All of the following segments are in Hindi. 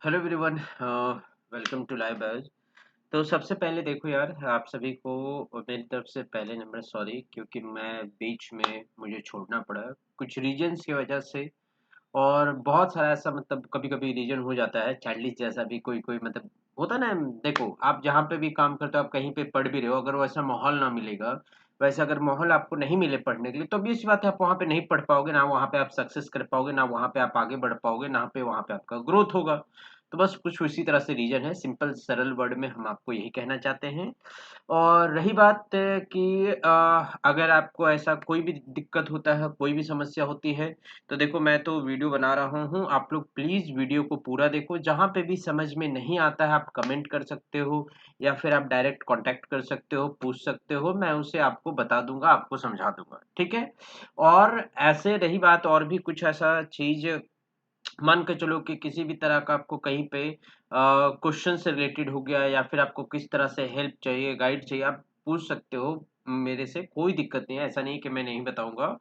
Hello everyone, welcome to live buzz. तो सबसे पहले देखो यार, आप सभी को मेरी तरफ से पहले नंबर सॉरी, क्योंकि मैं बीच में मुझे छोड़ना पड़ा कुछ रीजंस की वजह से। और बहुत सारा ऐसा मतलब कभी-कभी रीज़न हो जाता है, चाइल्डिश जैसा भी कोई-कोई मतलब होता है ना। देखो, आप जहाँ पे भी काम करते हो, आप कहीं पे पढ़ भी रहे हो, अगर वैसा माहौल ना मिलेगा, वैसे अगर माहौल आपको नहीं मिले पढ़ने के लिए, तो ऑब्वियस सी बात है आप वहाँ पे नहीं पढ़ पाओगे, ना वहाँ पे आप सक्सेस कर पाओगे, ना वहाँ पे आप आगे बढ़ पाओगे, ना पे वहाँ पे आपका ग्रोथ होगा। तो बस कुछ उसी तरह से रीज़न है, सिंपल सरल वर्ड में हम आपको यही कहना चाहते हैं। और रही बात कि अगर आपको ऐसा कोई भी दिक्कत होता है, कोई भी समस्या होती है, तो देखो मैं तो वीडियो बना रहा हूँ, आप लोग प्लीज़ वीडियो को पूरा देखो। जहाँ पे भी समझ में नहीं आता है, आप कमेंट कर सकते हो या फिर आप डायरेक्ट कॉन्टैक्ट कर सकते हो, पूछ सकते हो, मैं उसे आपको बता दूँगा, आपको समझा दूँगा, ठीक है? और ऐसे रही बात और भी कुछ ऐसा चीज़, मान के चलो कि किसी भी तरह का आपको कहीं पे क्वेश्चन से रिलेटेड हो गया या फिर आपको किस तरह से हेल्प चाहिए, गाइड चाहिए, आप पूछ सकते हो मेरे से, कोई दिक्कत नहीं है, ऐसा नहीं है कि मैं नहीं बताऊँगा।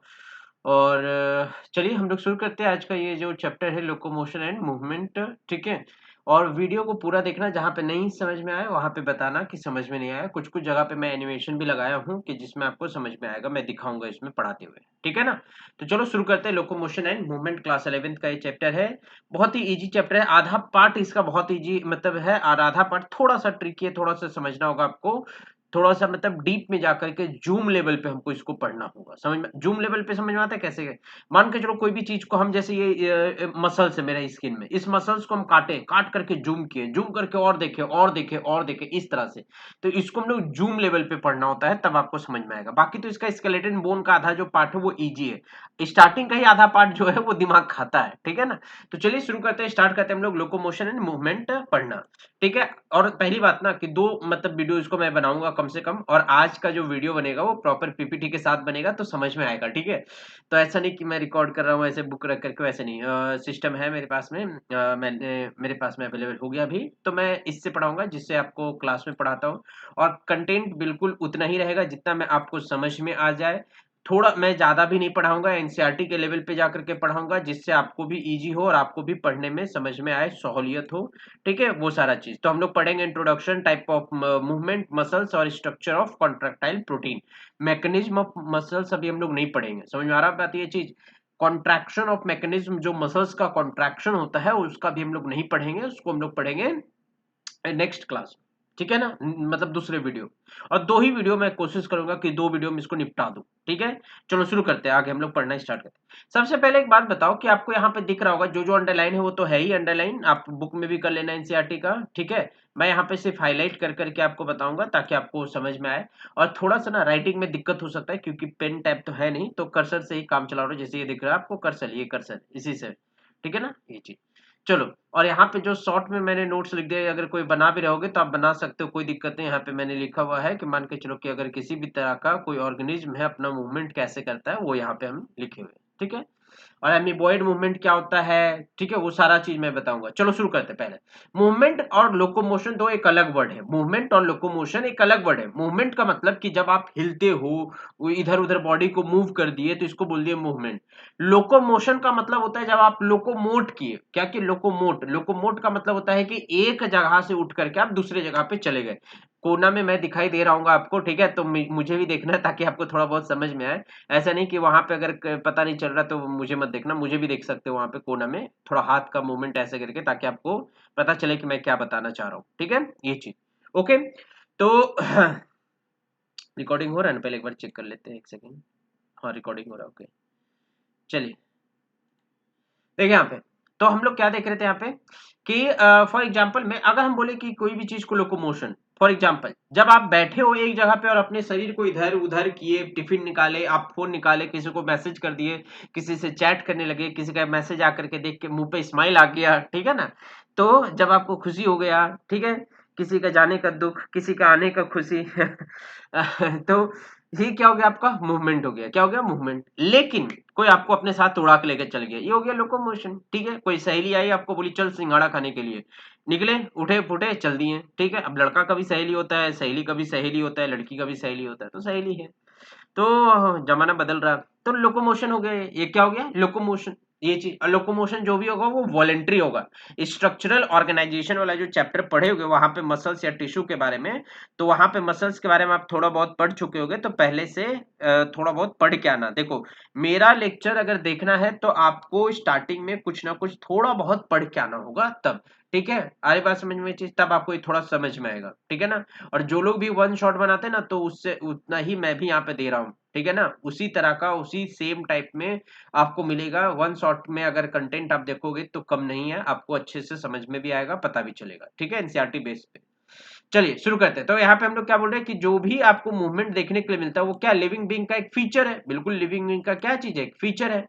और चलिए हम लोग शुरू करते हैं आज का ये जो चैप्टर है, लोकोमोशन एंड मूवमेंट, ठीक है? और वीडियो को पूरा देखना, जहाँ पे नहीं समझ में आए वहाँ पे बताना कि समझ में नहीं आया। कुछ-कुछ जगह पे मैं एनिमेशन भी लगाया हूँ कि जिसमें आपको समझ में आएगा, मैं दिखाऊँगा इसमें पढ़ाते हुए, ठीक है ना? तो चलो शुरू करते हैं। Locomotion and movement class 11th का ये चैप्टर है। बहुत ही ईज़ी चैप्टर है, आधा पार्ट इसका बहुत ईज़ी मतलब है और आधा पार्ट थोड़ा-सा ट्रिकी है, थोड़ा-सा समझना होगा आपको। थोड़ा-सा मतलब डीप में जाकर के जूम लेवल पे हमको इसको पढ़ना होगा। समझ में जूम लेवल पे समझ में आता है कैसे? मान के चलो कोई भी चीज़ को हम जैसे ये मसल्स है मेरे स्किन में, इस मसल्स को हम काटे, काट करके जूम किए, जूम करके और देखे और देखे और देखे, इस तरह से। तो इसको हम लोग जूम लेवल पे पढ़ना होता है, तब आपको समझ में आएगा। बाकी तो इसका स्केलेटन बोन का आधा जो पार्ट है वो ईज़ी है। स्टार्टिंग का ही आधा पार्ट जो है वो दिमाग खाता है, ठीक है ना? तो चलिए शुरू करते हैं, स्टार्ट करते हैं हम लोग लोकोमोशन एंड मूवमेंट पढ़ना, ठीक है? और पहली बात ना कि 2 मतलब वीडियो इसको मैं बनाऊँगा कम से कम, और आज का जो वीडियो बनेगा वो प्रॉपर पीपीटी के साथ बनेगा, तो समझ में आएगा, ठीक है? तो ऐसा नहीं कि मैं रिकॉर्ड कर रहा हूँ ऐसे बुक रख करके, वैसे नहीं। सिस्टम है मेरे पास में, मेरे पास में अवेलेबल हो गया अभी, तो मैं इससे पढ़ाऊँगा जिससे आपको क्लास में पढ़ाता हूँ। और कंटेंट बिल्कुल उतना ही रहेगा जितना मैं आपको समझ में आ जाए। थोड़ा मैं ज़्यादा भी नहीं पढ़ाऊँगा, एनसीईआरटी के लेवल पे जाकर के पढ़ाऊँगा, जिससे आपको भी ईज़ी हो और आपको भी पढ़ने में समझ में आए, सहूलियत हो, ठीक है? वो सारा चीज़। तो हम लोग पढ़ेंगे introduction, type of movement, muscles और structure of contractile protein. Mechanism of muscles अभी हम लोग नहीं पढ़ेंगे। समझ में आ रहा है बात ये चीज़? कॉन्ट्रैक्शन ऑफ मैकेनिज्म, जो मसल्स का कॉन्ट्रैक्शन होता है उसका भी हम लोग नहीं पढ़ेंगे, उसको हम लोग पढ़ेंगे नेक्स्ट क्लास, ठीक है ना? मतलब दूसरे वीडियो। और 2 ही वीडियो मैं कोशिश करूँगा कि 2 वीडियो में इसको निपटा दूँ, ठीक है? चलो शुरू करते हैं, आगे हम लोग पढ़ना स्टार्ट करते हैं। सबसे पहले एक बात बताओ कि आपको यहाँ पे दिख रहा होगा जो-जो अंडरलाइन है वो तो है ही अंडरलाइन, आप बुक में भी कर लेना एनसीईआरटी का, ठीक है? मैं यहाँ पे सिर्फ हाइलाइट कर के आपको बताऊँगा ताकि आपको समझ में आए। और थोड़ा-सा ना राइटिंग में दिक्कत हो सकता है क्योंकि पेन टैब तो है नहीं, तो कर्सर से ही काम चला रहा हूँ। जैसे ये दिख रहा है आपको कर्सर, ये कर्सर इसी से, ठीक है ना? ये चीज़। चलो, और यहाँ पे जो शॉर्ट में मैंने नोट्स लिख दिया है, अगर कोई बना भी रहोगे तो आप बना सकते हो, कोई दिक्कत नहीं। यहाँ पे मैंने लिखा हुआ है कि मान के चलो कि अगर किसी भी तरह का कोई ऑर्गेनिज्म है अपना मूवमेंट कैसे करता है, वो यहाँ पे हम लिखे हुए हैं, ठीक है? और एमीबॉयड मूवमेंट क्या होता है, ठीक है? वो सारा चीज़ मैं बताऊँगा। चलो शुरू करते हैं पहले। मूवमेंट और लोकोमोशन 2 एक अलग वर्ड है। मूवमेंट और लोकोमोशन एक अलग वर्ड है। मूवमेंट का मतलब कि जब आप हिलते हो, वो इधर-उधर बॉडी को मूव कर दिए, तो इसको बोल दिए मूवमेंट। लोकोमोशन का मतलब होता है जब आप लोकोमोट किए। क्या कि लोकोमोट, लोकोमोट का मतलब होता है कि एक जगह से उठ करके आप दूसरे जगह पे चले गए। कोना में मैं दिखाई दे रहा हूँगा आपको, ठीक है? तो मुझे भी देखना है ताकि आपको थोड़ा बहुत समझ में आए। ऐसा नहीं कि वहाँ पे अगर पता नहीं चल रहा तो मुझे मत देखना, मुझे भी देख सकते हो वहाँ पे कोना में, थोड़ा हाथ का मूवमेंट ऐसे करके, ताकि आपको पता चले कि मैं क्या बताना चाह रहा हूँ, ठीक है? ये चीज़, ओके? तो रिकॉर्डिंग हो रहा है ना? पहले एक बार चेक कर लेते हैं, 1 सेकंड। हाँ, रिकॉर्डिंग हो रहा है, ओके। चलिए, देखिए यहाँ पे, तो हम लोग क्या देख रहे थे यहाँ पे कि फॉर एग्जांपल में अगर हम बोले कि कोई भी चीज़ को लोकोमोशन, फॉर एग्जांपल जब आप बैठे हो एक जगह पे और अपने शरीर को इधर-उधर किए, टिफ़िन निकाले, आप फ़ोन निकाले, किसी को मैसेज कर दिए, किसी से चैट करने लगे, किसी का मैसेज आकर के देख के मुँह पे स्माइल आ गया, ठीक है ना? तो जब आपको खुशी हो गया, ठीक है? किसी का जाने का दुःख, किसी का आने का खुशी तो ये क्या हो गया आपका? मूवमेंट हो गया। क्या हो गया? मूवमेंट। लेकिन कोई आपको अपने साथ उड़ा के लेके चल गया, ये हो गया लोकोमोशन, ठीक है? कोई सहेली आई आपको बोली चल सिंघाड़ा खाने के लिए, निकले, उठे-फूटे, चल दिए, ठीक है? अब लड़का का भी सहेली होता है, सहेली का भी सहेली होता है, लड़की का भी सहेली होता है, तो सहेली है। तो ज़माना बदल रहा, तो लोकोमोशन हो गए, ये क्या हो गया? लोकोमोशन। ये चीज, लोकोमोशन जो भी होगा वो वॉलेंट्री होगा। स्ट्रक्चरल ऑर्गेनाइजेशन वाला जो चैप्टर पढ़े होगे वहां पे मसल्स या टिश्यू के बारे में, तो वहां पे मसल्स के बारे में आप थोड़ा बहुत पढ़ चुके होगे, तो पहले से थोड़ा बहुत पढ़ के आना। देखो मेरा लेक्चर अगर देखना है तो आपको स्टार्टिंग में कुछ ना कुछ थोड़ा बहुत पढ़ के आना होगा तब, ठीक है, आरी बात समझ में चीज, तब आपको ये थोड़ा समझ में आएगा, ठीक है ना। और जो लोग भी वन शॉट बनाते हैं ना, तो उससे उतना ही मैं भी यहाँ पे दे रहा हूँ, ठीक है ना, उसी तरह का उसी सेम टाइप में आपको मिलेगा। वन शॉट में अगर कंटेंट आप देखोगे तो कम नहीं है, आपको अच्छे से समझ में भी आएगा, पता भी चलेगा, ठीक है, एनसीईआरटी बेस पे। चलिए शुरू करते हैं। तो यहाँ पे हम लोग क्या बोल रहे हैं कि जो भी आपको मूवमेंट देखने के लिए मिलता है वो क्या, लिविंग बीइंग का एक फीचर है, बिल्कुल लिविंग बीइंग का क्या चीज है, एक फीचर है।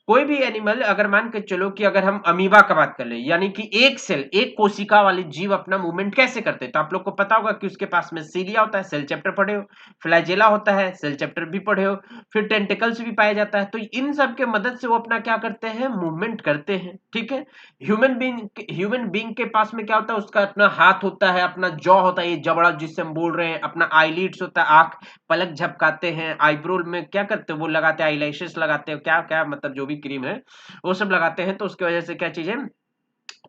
कोई भी एनिमल, अगर मान के चलो कि अगर हम अमीबा का बात कर ले, यानी कि एक सेल, एक कोशिका वाले जीव अपना मूवमेंट कैसे करते हैं, तो आप लोग को पता होगा कि उसके पास में सीलिया होता है, सेल चैप्टर पढ़े हो, फ्लैजेला होता है, सेल चैप्टर भी पढ़े हो, फिर टेंटिकल्स भी पाया जाता है, तो इन सब के मदद से वो अपना क्या करते हैं, मूवमेंट करते हैं, ठीक है। ह्यूमन बीइंग के पास में क्या होता है, उसका अपना हाथ होता है, अपना जॉ होता है, ये जबड़ा जिससे हम बोल रहे हैं, अपना आईलिड्स होता है, आंख, पलक झपकाते हैं, आईब्रो में क्या करते हैं वो लगाते हैं, आईलैशेस लगाते हैं, क्या क्या मतलब जो भी क्रीम है वो सब लगाते हैं, तो उसकी वजह से क्या चीज है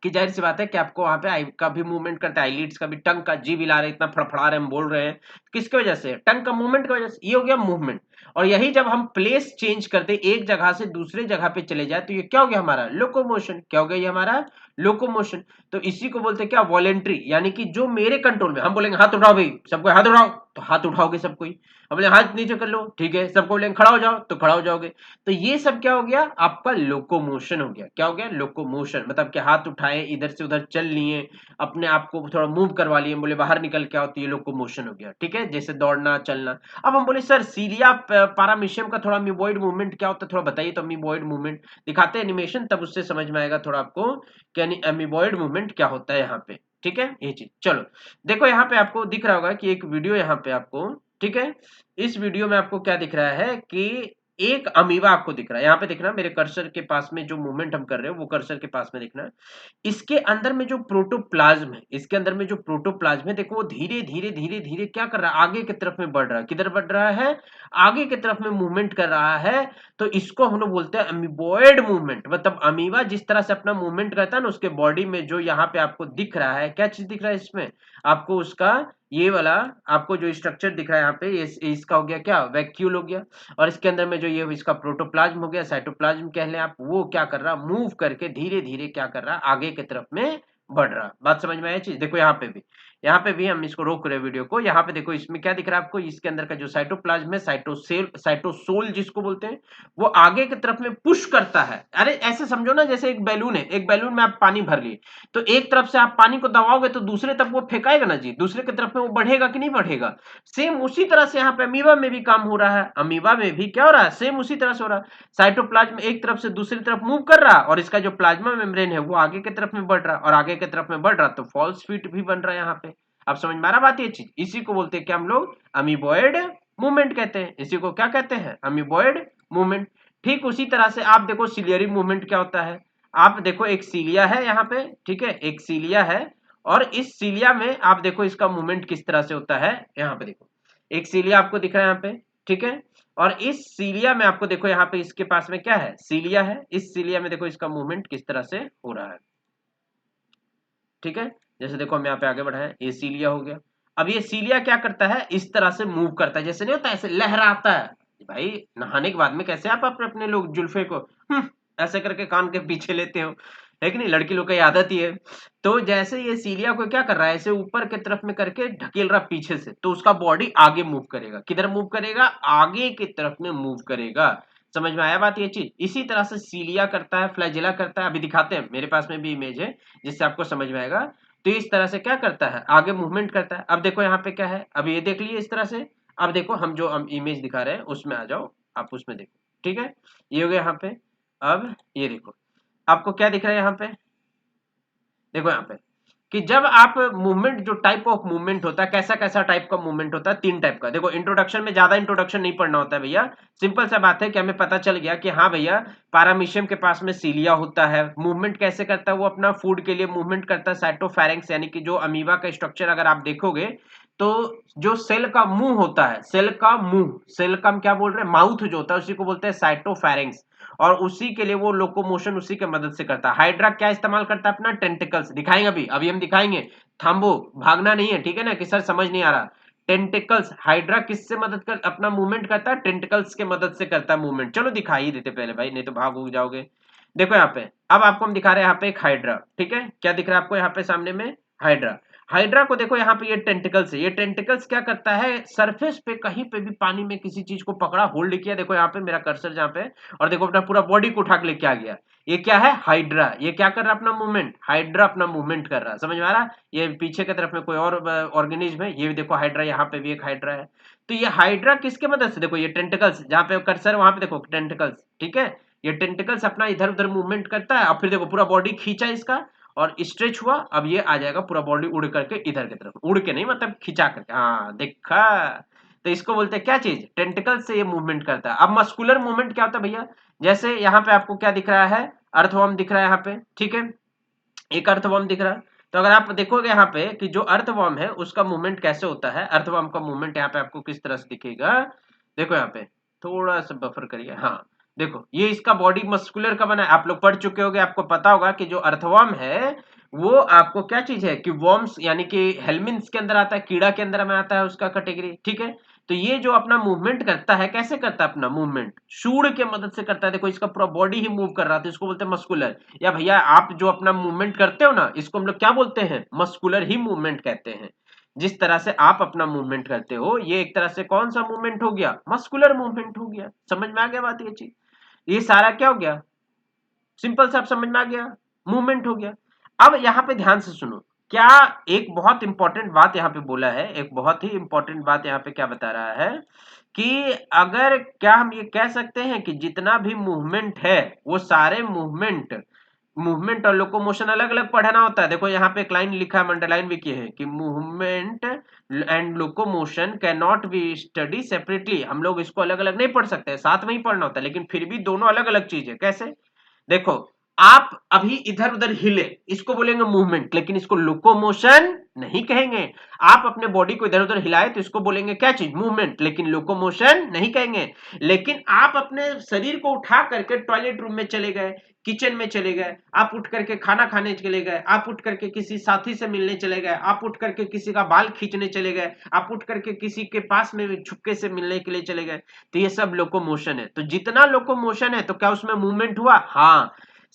कि जाहिर सी बात है कि आपको वहां पे आई का भी मूवमेंट करता है, आईलिड्स का भी, टंग का, जीभ हिला रहे, इतना फड़फड़ा रहे, हम बोल रहे हैं, किसकी वजह से, टंग का मूवमेंट की वजह से, ये हो गया मूवमेंट। और यही जब हम प्लेस चेंज करते, एक जगह से दूसरे जगह पे चले जाए, तो ये क्या हो गया हमारा, लोकोमोशन, क्या हो गया ये हमारा, लोकोमोशन। तो इसी को बोलते हैं क्या, वॉलेंट्री, यानी कि जो मेरे कंट्रोल में, हम बोलेंगे हाथ उठाओ भाई, सबको हाथ उठाओ, तो हाथ उठाओगे सब कोई, हम बोले हाथ नीचे कर लो, ठीक है, सबको बोलेंगे खड़ा हो जाओ, तो खड़ा हो जाओगे। तो ये सब क्या हो गया, आपका लोकोमोशन हो गया, क्या हो गया, लोकोमोशन, मतलब कि हाथ उठाए, इधर से उधर चल लिए, अपने आप को थोड़ा मूव करवा लिए, बोले बाहर निकल के आओ, तो ये लोकोमोशन हो गया, ठीक है, जैसे दौड़ना चलना। अब हम बोले सर सीलिया पारामीशियम का थोड़ा अमीबॉइड मूवमेंट क्या होता है, थोड़ा बताइए, तो अमीबॉइड मूवमेंट दिखाते हैं एनिमेशन, तब उससे समझ में आएगा थोड़ा आपको कि अमीबॉइड मूवमेंट क्या होता है यहाँ पे, ठीक है, ये चीज। चलो देखो यहाँ पे आपको दिख रहा होगा कि एक वीडियो यहाँ पे आपको, ठीक है, इस वीडियो में आपको क्या दिख रहा है कि एक अमीबा आपको दिख रहा है, यहाँ पे दिख रहा है मेरे कर्सर के पास में, जो मूवमेंट हम कर रहे हो वो कर्सर के पास में दिखना है। इसके अंदर में जो प्रोटोप्लाज्म है, इसके अंदर में जो प्रोटोप्लाज्म है, देखो वो धीरे धीरे धीरे धीरे क्या कर रहा है, आगे की तरफ में बढ़ रहा है, किधर बढ़ रहा है, आगे की तरफ में मूवमेंट कर रहा है। तो इसको हम लोग बोलते हैं अमीबॉइड मूवमेंट, मतलब अमीबा जिस तरह से अपना मूवमेंट करता है ना, उसके बॉडी में जो यहाँ पे आपको दिख रहा है, क्या चीज दिख रहा है इसमें आपको, उसका ये वाला आपको जो स्ट्रक्चर दिख रहा है यहाँ पे, ये इसका हो गया क्या, वैक्यूल हो गया। और इसके अंदर में जो ये इसका प्रोटोप्लाज्म हो गया, साइटोप्लाज्म कह लें आप, वो क्या कर रहा, मूव करके धीरे धीरे क्या कर रहा, आगे की तरफ में बढ़ रहा। बात समझ में आई चीज, देखो यहाँ पे भी हम इसको रोक रहे हैं वीडियो को, यहाँ पे देखो इसमें क्या दिख रहा है आपको, इसके अंदर का जो साइटोप्लाज्म है, साइटोसेल, साइटोसोल जिसको बोलते हैं, वो आगे की तरफ में पुश करता है। अरे ऐसे समझो ना, जैसे एक बैलून है, एक बैलून में आप पानी भर लिए, तो एक तरफ से आप पानी को दबाओगे तो दूसरे तरफ वो फेंकाएगा ना जी, दूसरे की तरफ में वो बढ़ेगा कि नहीं बढ़ेगा। सेम उसी तरह से यहाँ पे अमीबा में भी काम हो रहा है, अमीबा में भी क्या हो रहा है, सेम उसी तरह से हो रहा है। साइटोप्लाज्म एक तरफ से दूसरी तरफ मूव कर रहा, और इसका जो प्लाज्मा मेम्ब्रेन है वो आगे की तरफ में बढ़ रहा, और आगे की तरफ में बढ़ रहा, तो फॉल्स फिट भी बन रहा है यहाँ पे। अब समझ में आ रहा बात, ये चीज, इसी को बोलते हैं क्या हम लोग, अमीबॉइड मूवमेंट कहते हैं, इसी को क्या कहते हैं, अमीबॉइड मूवमेंट। ठीक उसी तरह से आप देखो सिलियरी मूवमेंट क्या होता है, आप देखो एक सीलिया है यहाँ पे, ठीक है, एक सीलिया है, और इस सीलिया में आप देखो इसका मूवमेंट किस तरह से होता है, यहाँ पे देखो एक सीलिया आपको दिख रहा है यहाँ पे, ठीक है। और इस सीलिया में आपको देखो यहाँ पे इसके पास में क्या है, सीलिया है, इस सीलिया में देखो इसका मूवमेंट किस तरह से हो रहा है, ठीक है। जैसे देखो हम यहाँ पे आगे बढ़ाएं, ये सीलिया हो गया। अब ये सीलिया क्या करता है, इस तरह से मूव करता है, जैसे नहीं होता ऐसे लहराता है। भाई नहाने के बाद में कैसे आप अपने अपने लोग जुल्फे को ऐसे करके कान के पीछे लेते हो, है कि नहीं, लड़की लोग की आदत ही है। तो जैसे ये सीलिया को क्या कर रहा है, ऐसे ऊपर की तरफ में करके ढकेल रहा पीछे से, तो उसका बॉडी आगे मूव करेगा, किधर मूव करेगा, आगे की तरफ में मूव करेगा। समझ में आया बात, ये चीज इसी तरह से सीलिया करता है, फ्लैजिला करता है, अभी दिखाते हैं, मेरे पास में भी इमेज है जिससे आपको समझ में आएगा। तो इस तरह से क्या करता है, आगे मूवमेंट करता है। अब देखो यहाँ पे क्या है, अब ये देख लिए इस तरह से। अब देखो हम जो हम इमेज दिखा रहे हैं उसमें आ जाओ, आप उसमें देखो, ठीक है, ये हो गया यहाँ पे। अब ये देखो आपको क्या दिख रहा है यहाँ पे, देखो यहाँ पे कि जब आप मूवमेंट, जो टाइप ऑफ मूवमेंट होता है, कैसा कैसा टाइप का मूवमेंट होता है, तीन टाइप का। देखो इंट्रोडक्शन में ज्यादा इंट्रोडक्शन नहीं पढ़ना होता है भैया, सिंपल सा बात है कि हमें पता चल गया कि हाँ भैया पारामीशियम के पास में सीलिया होता है, मूवमेंट कैसे करता है, वो अपना फूड के लिए मूवमेंट करता है, साइटोफैरिंक्स, यानी कि जो अमीबा का स्ट्रक्चर अगर आप देखोगे तो जो सेल का मुंह होता है, सेल का मुंह, सेल का हम क्या बोल रहे हैं, माउथ जो होता है उसी को बोलते हैं साइटोफैरिंग्स, और उसी के लिए वो लोकोमोशन उसी के मदद से करता है। हाइड्रा क्या इस्तेमाल करता है, अपना टेंटिकल्स, दिखाएंगे अभी हम दिखाएंगे, थाम्बो, भागना नहीं है, ठीक है ना, कि सर समझ नहीं आ रहा। टेंटिकल्स, हाइड्रा किससे मदद कर अपना मूवमेंट करता है, टेंटिकल्स के मदद से करता है मूवमेंट। चलो दिखा ही देते पहले भाई, नहीं तो भाग हो जाओगे। देखो यहाँ पे, अब आपको हम दिखा रहे हैं यहाँ पे एक हाइड्रा, ठीक है, क्या दिख रहा है आपको यहाँ पे सामने में, हाइड्रा। हाइड्रा को देखो यहाँ पे, ये टेंटिकल्स है, ये टेंटिकल्स क्या करता है, सरफेस पे कहीं पे भी पानी में किसी चीज को पकड़ा, होल्ड किया, देखो यहाँ पे मेरा कर्सर जहाँ पे, और देखो अपना पूरा बॉडी को उठा के लेके आ गया। ये क्या है, हाइड्रा। ये क्या कर रहा है, अपना मूवमेंट, हाइड्रा अपना मूवमेंट कर रहा है, समझ में आ रहा है। ये पीछे की तरफ में कोई और ऑर्गेनिज्म है, ये भी देखो हाइड्रा, यहाँ पे भी एक हाइड्रा है। तो ये हाइड्रा किसके मदद से, देखो ये टेंटिकल्स, जहाँ पे कर्सर वहां पे देखो टेंटिकल्स, ठीक है, ये टेंटिकल्स अपना इधर उधर मूवमेंट करता है, और फिर देखो पूरा बॉडी खींचा इसका और स्ट्रेच हुआ, अब ये आ जाएगा पूरा बॉडी उड़ करके इधर की तरफ, उड़ के नहीं मतलब खिंचा करके, हाँ देखा। तो इसको बोलते हैं क्या चीज, टेंटिकल से ये मूवमेंट करता है। अब मस्कुलर मूवमेंट क्या होता है भैया, जैसे यहाँ पे आपको क्या दिख रहा है, अर्थवर्म दिख रहा है यहाँ पे, ठीक है, एक अर्थवर्म दिख रहा है। तो अगर आप देखोगे यहाँ पे कि जो अर्थवर्म है उसका मूवमेंट कैसे होता है, अर्थवर्म का मूवमेंट यहाँ पे आपको किस तरह से दिखेगा, देखो यहाँ पे, थोड़ा सा बफर करिए, हाँ देखो ये इसका बॉडी मस्कुलर का बना है, आप लोग पढ़ चुके होंगे, आपको पता होगा कि जो अर्थवर्म है वो आपको क्या चीज है कि वर्म्स यानी कि हेलमिन्स के अंदर आता है, कीड़ा के अंदर में आता है उसका कैटेगरी, ठीक है। तो ये जो अपना मूवमेंट करता है, कैसे करता है अपना मूवमेंट, सूंड के मदद से करता है, देखो इसका पूरा बॉडी ही मूव कर रहा था, इसको बोलते हैं मस्कुलर। या भैया आप जो अपना मूवमेंट करते हो ना, इसको हम लोग क्या बोलते हैं, मस्कुलर ही मूवमेंट कहते हैं। जिस तरह से आप अपना मूवमेंट करते हो, ये एक तरह से कौन सा मूवमेंट हो गया, मस्कुलर मूवमेंट हो गया। समझ में आ गया बात, ये चीज, ये सारा क्या हो गया, सिंपल सा, आप समझ में आ गया, मूवमेंट हो गया। अब यहां पे ध्यान से सुनो, क्या एक बहुत इंपॉर्टेंट बात यहां पे बोला है, एक बहुत ही इंपॉर्टेंट बात यहां पे क्या बता रहा है कि अगर क्या हम ये कह सकते हैं कि जितना भी मूवमेंट है वो सारे मूवमेंट, मूवमेंट और लोकोमोशन अलग अलग पढ़ना होता है। देखो यहाँ पे एक लाइन लिखा है, अंडरलाइन भी किए है कि movement and locomotion can not be study separately, हम लोग इसको अलग अलग नहीं पढ़ सकते, साथ में ही पढ़ना होता है, लेकिन फिर भी दोनों अलग अलग चीज है। कैसे, देखो आप अभी इधर उधर हिले, इसको बोलेंगे मूवमेंट, लेकिन इसको लोकोमोशन नहीं कहेंगे। आप अपने बॉडी को इधर उधर हिलाए तो इसको बोलेंगे क्या चीज, मूवमेंट, लेकिन लोकोमोशन नहीं कहेंगे। लेकिन आप अपने शरीर को उठा करके टॉयलेट रूम में चले गए, किचन में चले गए, आप उठ करके खाना खाने चले गए, आप उठ करके किसी साथी से मिलने चले गए, आप उठ करके किसी का बाल खींचने चले गए, आप उठ करके किसी के पास में छुपके से मिलने के लिए चले गए, तो ये सब लोकोमोशन है। तो जितना लोकोमोशन है तो क्या उसमें मूवमेंट हुआ, हाँ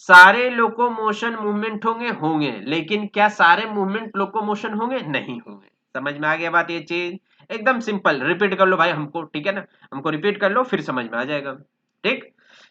सारे लोकोमोशन मूवमेंट होंगे होंगे, लेकिन क्या सारे मूवमेंट लोकोमोशन होंगे, नहीं होंगे। समझ में आ गया बात, ये चीज एकदम सिंपल, रिपीट कर लो भाई हमको, ठीक है ना, हमको रिपीट कर लो फिर समझ में आ जाएगा, ठीक।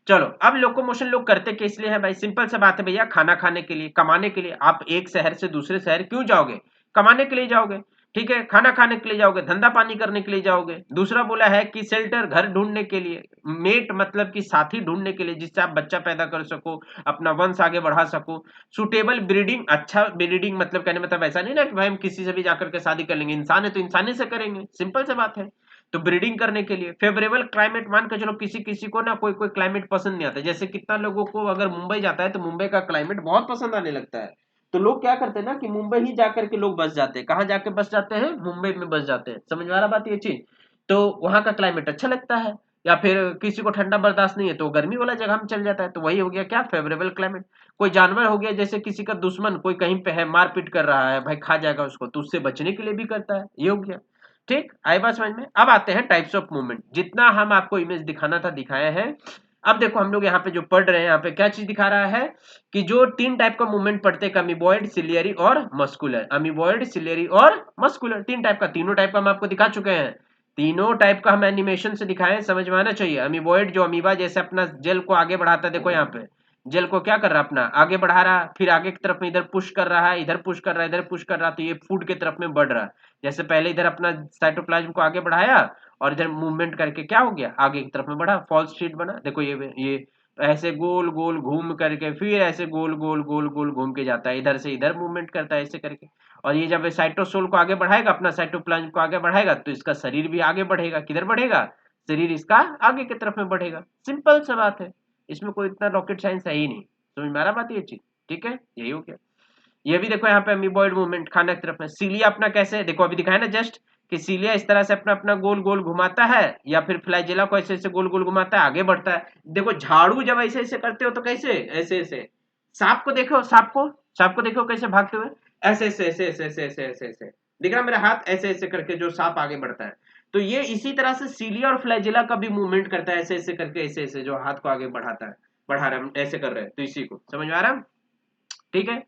चलो अब लोकोमोशन लोग करते किस लिए है भाई, सिंपल सा बात है भैया, खाना खाने के लिए, कमाने के लिए। आप एक शहर से दूसरे शहर क्यों जाओगे, कमाने के लिए जाओगे, ठीक है, खाना खाने के लिए जाओगे, धंधा पानी करने के लिए जाओगे। दूसरा बोला है कि शेल्टर, घर ढूंढने के लिए, मेट मतलब कि साथी ढूंढने के लिए जिससे आप बच्चा पैदा कर सको, अपना वंश आगे बढ़ा सको। सुटेबल ब्रीडिंग, अच्छा ब्रीडिंग मतलब कहने मतलब ऐसा नहीं ना कि भाई हम किसी से भी जाकर के शादी कर लेंगे, इंसान है तो इंसानी से करेंगे, सिंपल सी बात है। तो ब्रीडिंग करने के लिए फेवरेबल क्लाइमेट, मान के चलो किसी किसी को ना कोई कोई क्लाइमेट पसंद नहीं आता, जैसे कितना लोगों को अगर मुंबई जाता है तो मुंबई का क्लाइमेट बहुत पसंद आने लगता है। तो लोग क्या करते हैं ना कि मुंबई ही जाकर के लोग बस जाते हैं, कहाँ जाके बस जाते हैं, मुंबई में बस जाते हैं। समझ में आ रहा बात, ये चीज, तो वहां का क्लाइमेट अच्छा लगता है। या फिर किसी को ठंडा बर्दाश्त नहीं है तो गर्मी वाला जगह में चल जाता है, तो वही हो गया क्या, फेवरेबल क्लाइमेट। कोई जानवर हो गया, जैसे किसी का दुश्मन कोई कहीं पे है, मारपीट कर रहा है भाई, खा जाएगा उसको, तो उससे बचने के लिए भी करता है, ये हो गया। ठीक, आई बात समझ में। अब आते हैं टाइप्स ऑफ मूवमेंट, जितना हम आपको इमेज दिखाना था दिखाया है। अब देखो हम लोग यहाँ पे जो पढ़ रहे हैं, यहाँ पे क्या चीज दिखा रहा है कि जो तीन टाइप का मूवमेंट पढ़ते हैं, अमीबॉइड, सिलियरी और मस्कुलर। अमीबॉइड, सिलियरी और मस्कुलर, तीन टाइप का, तीनों टाइप का हम आपको दिखा चुके हैं। तीनों टाइप का हम एनिमेशन से दिखाए, समझ में आना चाहिए। अमीबॉइड जो अमीबा जैसे अपना जेल को आगे बढ़ाता है, देखो यहाँ पे जेल को क्या कर रहा है, अपना आगे बढ़ा रहा है, फिर आगे की तरफ में इधर पुश कर रहा है, इधर पुश कर रहा है, इधर पुश कर रहा है, तो ये फूड की तरफ में बढ़ रहा है। जैसे पहले इधर अपना साइटोप्लाज्म को आगे बढ़ाया और इधर मूवमेंट करके क्या हो गया, आगे की तरफ में बढ़ा, फॉल्स शीट बना। देखो ये ऐसे गोल गोल घूम करके फिर ऐसे गोल गोल गोल गोल घूम के जाता है, इधर से इधर मूवमेंट करता है ऐसे करके। और ये जब साइटोसोल को आगे बढ़ाएगा, अपना साइटोप्लाज्म को आगे बढ़ाएगा, तो इसका शरीर भी आगे बढ़ेगा, किधर बढ़ेगा, शरीर इसका आगे की तरफ में बढ़ेगा। सिंपल सा बात है, इसमें कोई इतना रॉकेट साइंस है ही नहीं। समझ में आ रहा बात, ये चीज, ठीक है, यही हो गया। ये भी देखो यहाँ पे अमीबॉइड मूवमेंट, खाना की तरफ में। सीलिया अपना कैसे है, देखो अभी दिखाया ना जस्ट, कि सीलिया इस तरह से अपना अपना गोल गोल घुमाता है, या फिर फ्लैजेला को ऐसे ऐसे गोल गोल घुमाता है, आगे बढ़ता है। देखो झाड़ू जब ऐसे ऐसे करते हो तो कैसे, ऐसे ऐसे। सांप को देखो, सांप को देखो कैसे भागते हुए, ऐसे ऐसे ऐसे ऐसे ऐसे ऐसे ऐसे ऐसे। दिख रहा मेरा हाथ, ऐसे ऐसे करके जो सांप आगे बढ़ता है। तो ये इसी तरह से सीलिया और फ्लैजेला का भी मूवमेंट करता है, ऐसे ऐसे करके, ऐसे ऐसे जो हाथ को आगे बढ़ाता है, बढ़ा रहे हम ऐसे कर रहे हैं, तो इसी को समझ में आ रहा है। ठीक है।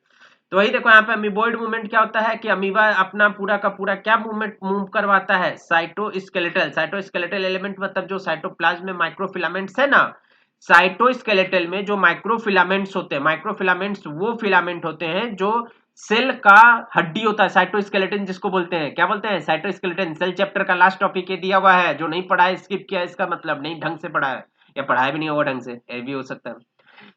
तो वही देखो यहाँ पे अमीबॉइड मूवमेंट क्या होता है कि अमीबा अपना पूरा का पूरा क्या मूवमेंट मूव करवाता है, साइटोस्केलेटल। साइटोस्केलेटल एलिमेंट मतलब जो साइटोप्लाज्म में माइक्रोफिलामेंट्स है ना, साइटोस्केलेटल में जो माइक्रोफिलामेंट्स होते हैं, माइक्रोफिलामेंट्स वो फिलामेंट होते हैं जो सेल का हड्डी होता है, साइटोस्केलेटन जिसको बोलते हैं, क्या बोलते हैं, साइटोस्केलेटन। सेल चैप्टर का लास्ट टॉपिक ये दिया हुआ है, जो नहीं पढ़ा है स्किप किया, इसका मतलब नहीं ढंग से पढ़ा है, या पढ़ाया भी नहीं होगा ढंग से, ये भी हो सकता है।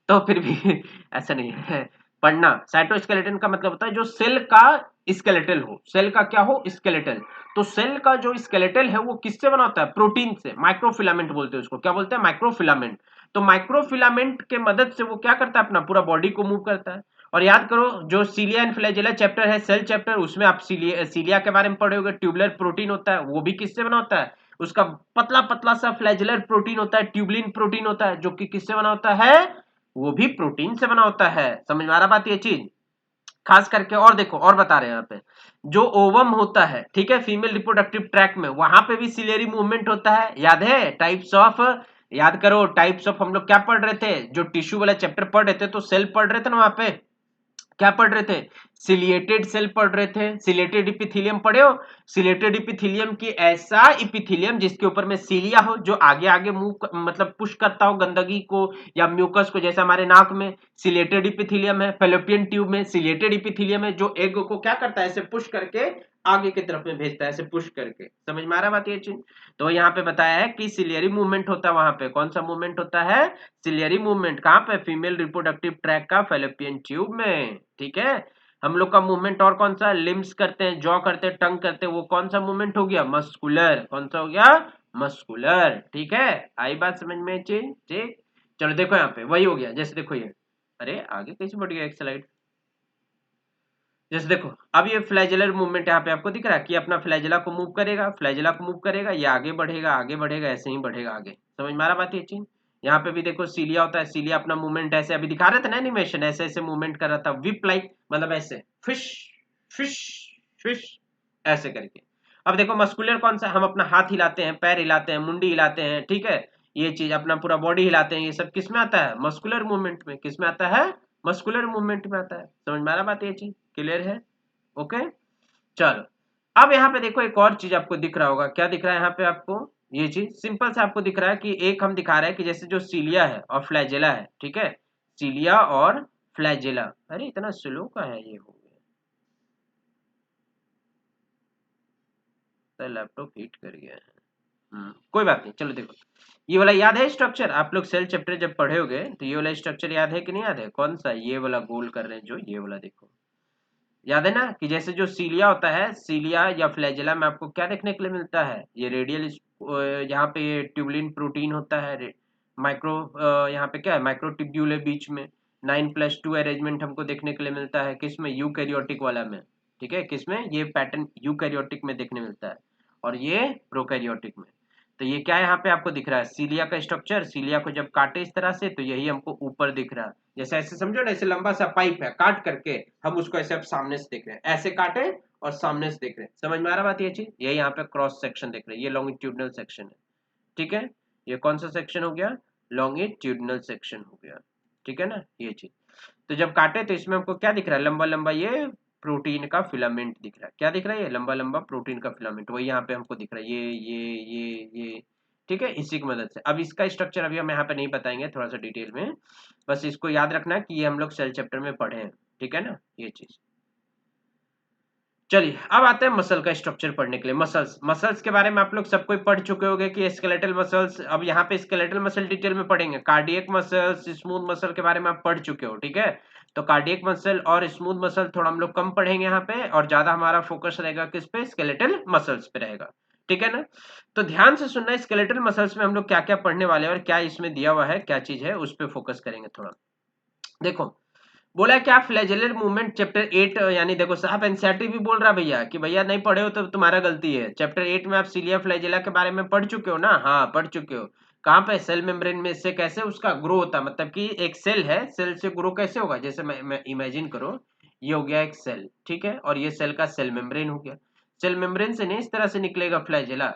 तो फिर भी ऐसा नहीं है पढ़ना। साइटोस्केलेटन का मतलब होता है जो सेल का स्केलेटल हो, सेल का क्या हो, स्केलेटल। तो सेल का जो स्केलेटल है वो किससे बना होता है, प्रोटीन से। माइक्रोफिलामेंट बोलते हैं उसको, क्या बोलते हैं, माइक्रोफिलामेंट। तो माइक्रोफिलामेंट के मदद से वो क्या करता है, अपना पूरा बॉडी को मूव करता है। और याद करो जो सीलिया एंड फ्लैजेला चैप्टर है, सेल चैप्टर, उसमें आप सीलिया के बारे में पढ़े होगे, ट्यूबुलर प्रोटीन होता है, वो भी किससे बना होता है, उसका पतला पतला सा फ्लैजेलर प्रोटीन होता है, ट्यूबलिन प्रोटीन होता है, जो कि किससे बना होता है, वो भी प्रोटीन से बना होता है। समझ में आ रहा बात ये चीज, खास करके। और देखो और बता रहे हैं यहाँ पे, जो ओवम होता है, ठीक है, फीमेल रिप्रोडक्टिव ट्रैक में, वहां पे भी सिलियरी मूवमेंट होता है, याद है, टाइप्स ऑफ, याद करो टाइप्स ऑफ, हम लोग क्या पढ़ रहे थे, जो टिश्यू वाला चैप्टर पढ़ रहे थे, तो सेल पढ़ रहे थे ना वहां पे, क्या पढ़ रहे थे, सिलिएटेड सेल पढ़ रहे थे, सिलिएटेड इपिथेलियम पढ़े हो। सिलिएटेड इपिथेलियम की ऐसा इपिथेलियम जिसके ऊपर में सीलिया हो, जो आगे आगे मूव मतलब पुश करता हो गंदगी को या म्यूकस को, जैसे हमारे नाक में सिलिएटेड इपिथेलियम है, फेलोपियन ट्यूब में सिलिएटेड इपिथेलियम है, जो एग को क्या करता है, ऐसे पुश करके आगे की तरफ में भेजता है, ऐसे पुश करके। समझ में आ रहा बात ये चीज। तो यहाँ पे बताया है कि सिलियरी मूवमेंट होता है वहां पे, कौन सा मूवमेंट होता है, सिलियरी मूवमेंट। कहां पे, फीमेल रिप्रोडक्टिव ट्रैक का फेलोपियन ट्यूब में। ठीक है। हम लोग का मूवमेंट और कौन सा, लिम्स करते हैं, जॉ करते हैं, टंग करते हैं, वो कौन सा मूवमेंट हो गया, मस्कुलर। कौन सा हो गया, मस्कुलर। ठीक है, आई बात समझ में चीज। ठीक, चलो देखो यहाँ पे वही हो गया, जैसे देखो ये, अरे आगे कैसे बढ़ गया एक स्लाइड। जैसे देखो अब ये फ्लैजेलर मूवमेंट यहाँ पे आपको दिख रहा है कि अपना फ्लैजेला को मूव करेगा, फ्लैजेला को मूव करेगा, ये आगे बढ़ेगा, आगे बढ़ेगा, ऐसे ही बढ़ेगा आगे। समझ में आ रहा बात ये चीज। यहाँ पे भी देखो सीलिया होता है, सीलिया अपना मूवमेंट ऐसे अभी दिखा रहे थे ना एनिमेशन, ऐसे ऐसे मूवमेंट कर रहा था, विप लाइक, मतलब ऐसे फिश फिश फिश ऐसे करके। अब देखो मस्कुलर कौन सा, हम अपना हाथ हिलाते हैं, पैर हिलाते हैं, मुंडी हिलाते हैं, ठीक है, ये चीज अपना पूरा बॉडी हिलाते हैं, ये सब किस में आता है, मस्कुलर मूवमेंट में। किस में आता है, मस्कुलर मूवमेंट में आता है। समझ में आ रहा बात ये चीज, क्लियर है। ओके, चलो। अब यहाँ पे देखो एक और चीज आपको दिख रहा होगा, क्या दिख रहा है यहाँ पे आपको, ये चीज सिंपल से आपको दिख रहा है कि एक हम दिखा रहे हैं कि जैसे जो सीलिया है और फ्लैजेला है, ठीक है, सीलिया और फ्लैजेला। अरे इतना स्लो का है ये, हो गया लैपटॉप हीट कर गया है। कोई बात नहीं, चलो देखो, ये वाला याद है स्ट्रक्चर, आप लोग सेल चैप्टर जब पढ़े होगे तो ये वाला स्ट्रक्चर याद है कि नहीं याद है, कौन सा, ये वाला गोल कर रहे हैं जो, ये वाला देखो, याद है ना, कि जैसे जो सीलिया होता है, सीलिया या फ्लैजेला में आपको क्या देखने के लिए मिलता है, ये रेडियल, यहाँ पे ये ट्यूबलिन प्रोटीन होता है, माइक्रो, यहाँ पे क्या है, माइक्रोट्यूब्यूल है बीच में, 9+2 अरेंजमेंट हमको देखने के लिए मिलता है, किसमें, यूकैरियोटिक वाला में। ठीक है, किसमें, ये पैटर्न यूकैरियोटिक में देखने मिलता है, और ये प्रोकैरियोटिक में। तो ये क्या यहाँ पे आपको दिख रहा है, सीलिया का स्ट्रक्चर, सीलिया को जब काटे इस तरह से तो यही हमको ऊपर दिख रहा है, जैसे ऐसे समझो ना, ऐसे लंबा सा पाइप है, काट करके हम उसको ऐसे अब सामने से देख रहे हैं, ऐसे काटे और सामने से देख रहे हैं। समझ में आ रहा बात ये चीज, ये यहाँ पे क्रॉस सेक्शन देख रहे हैं, ये लॉन्गिट्यूडनल सेक्शन है। ठीक है, ये कौन सा सेक्शन हो गया, लॉन्गिट्यूडनल सेक्शन हो गया। ठीक है ना, ये चीज। तो जब काटे तो इसमें हमको क्या दिख रहा है, लंबा लंबा ये प्रोटीन का फिलामेंट दिख रहा है, क्या दिख रहा है, ये लंबा लंबा प्रोटीन का फिलामेंट, वही यहाँ पे हमको दिख रहा है, ये। ठीक है, इसी की मदद से। अब इसका स्ट्रक्चर अभी हम यहाँ पे नहीं बताएंगे, थोड़ा सा डिटेल में, बस इसको याद रखना कि ये हम लोग सेल चैप्टर में पढ़े हैं। ठीक है ना, ये चीज। चलिए अब आते हैं मसल का स्ट्रक्चर पढ़ने के लिए। मसल्स, मसल्स के बारे में आप लोग सब कोई पढ़ चुके होंगे कि स्केलेटल मसल्स, अब यहाँ पे स्केलेटल मसल डिटेल में पढ़ेंगे, कार्डियक मसल्स, स्मूथ मसल के बारे में आप पढ़ चुके हो। ठीक है, तो कार्डियक मसल और स्मूथ मसल थोड़ा हम लोग कम पढ़ेंगे यहाँ पे, और ज्यादा हमारा फोकस रहेगा किस पे, स्केलेटल मसल्स पे रहेगा। ठीक है ना, तो ध्यान से सुनना, स्केलेटल मसल्स में हम लोग क्या क्या पढ़ने वाले हैं और क्या इसमें दिया हुआ है, क्या चीज है, उस पर फोकस करेंगे थोड़ा। देखो बोला क्या फ्लैजेलर मूवमेंट चैप्टर 8 यानी देखो साहब एनसीईआरटी भी बोल रहा भैया कि भैया नहीं पढ़े हो तो तुम्हारा गलती है। चैप्टर 8 में आप सिलिया फ्लैजेला के बारे में पढ़ चुके हो ना? हाँ पढ़ चुके हो। कहाँ पे? सेल मेम्ब्रेन में से कैसे उसका ग्रो होता है, मतलब कि एक सेल है, सेल से ग्रो कैसे होगा? जैसे मैं इमेजिन करो ये हो गया एक सेल, ठीक है, और ये सेल का सेल मेम्ब्रेन हो गया। सेल मेम्ब्रेन से नहीं इस तरह से निकलेगा फ्लैजेला।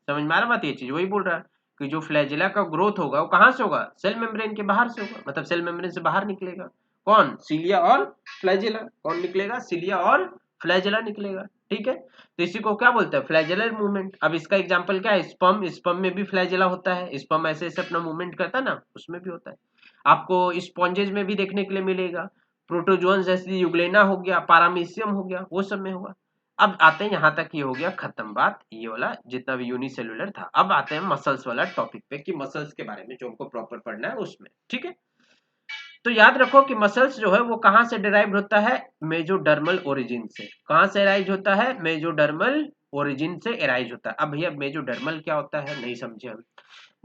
समझ में आ रहा बात? ये चीज वही बोल रहा है कि जो फ्लैजेला का ग्रोथ होगा वो कहाँ से होगा? सेल मेम्ब्रेन के बाहर से होगा, मतलब सेल मेम्ब्रेन से बाहर निकलेगा। कौन? सीलिया और फ्लैजेला। कौन निकलेगा? सीलिया और फ्लैजेला निकलेगा, ठीक है। तो इसी को क्या बोलते हैं? फ्लैजेलर मूवमेंट। अब इसका एग्जांपल क्या है? स्पर्म। स्पर्म में भी फ्लैजेला होता है, स्पर्म ऐसे ऐसे अपना मूवमेंट करता है ना, उसमें भी होता है। आपको स्पॉन्जेज में भी देखने के लिए मिलेगा। प्रोटोजोअन जैसे यूग्लेना हो गया, पारामीशियम हो गया, वो सब में होगा। अब आते हैं, यहाँ तक ये हो गया खत्म बात, ये वाला जितना भी यूनिसेलुलर था। अब आते हैं मसल्स वाला टॉपिक पे कि मसल्स के बारे में जो हमको प्रॉपर पढ़ना है उसमें, ठीक है। तो याद रखो कि मसल्स जो है वो कहां से डिराइव होता है? मेजोडर्मल ओरिजिन से। कहां से एराइज होता है? मेजोडर्मल ओरिजिन से एराइज होता है। अब भैया मेजोडर्मल क्या होता है नहीं समझे हम।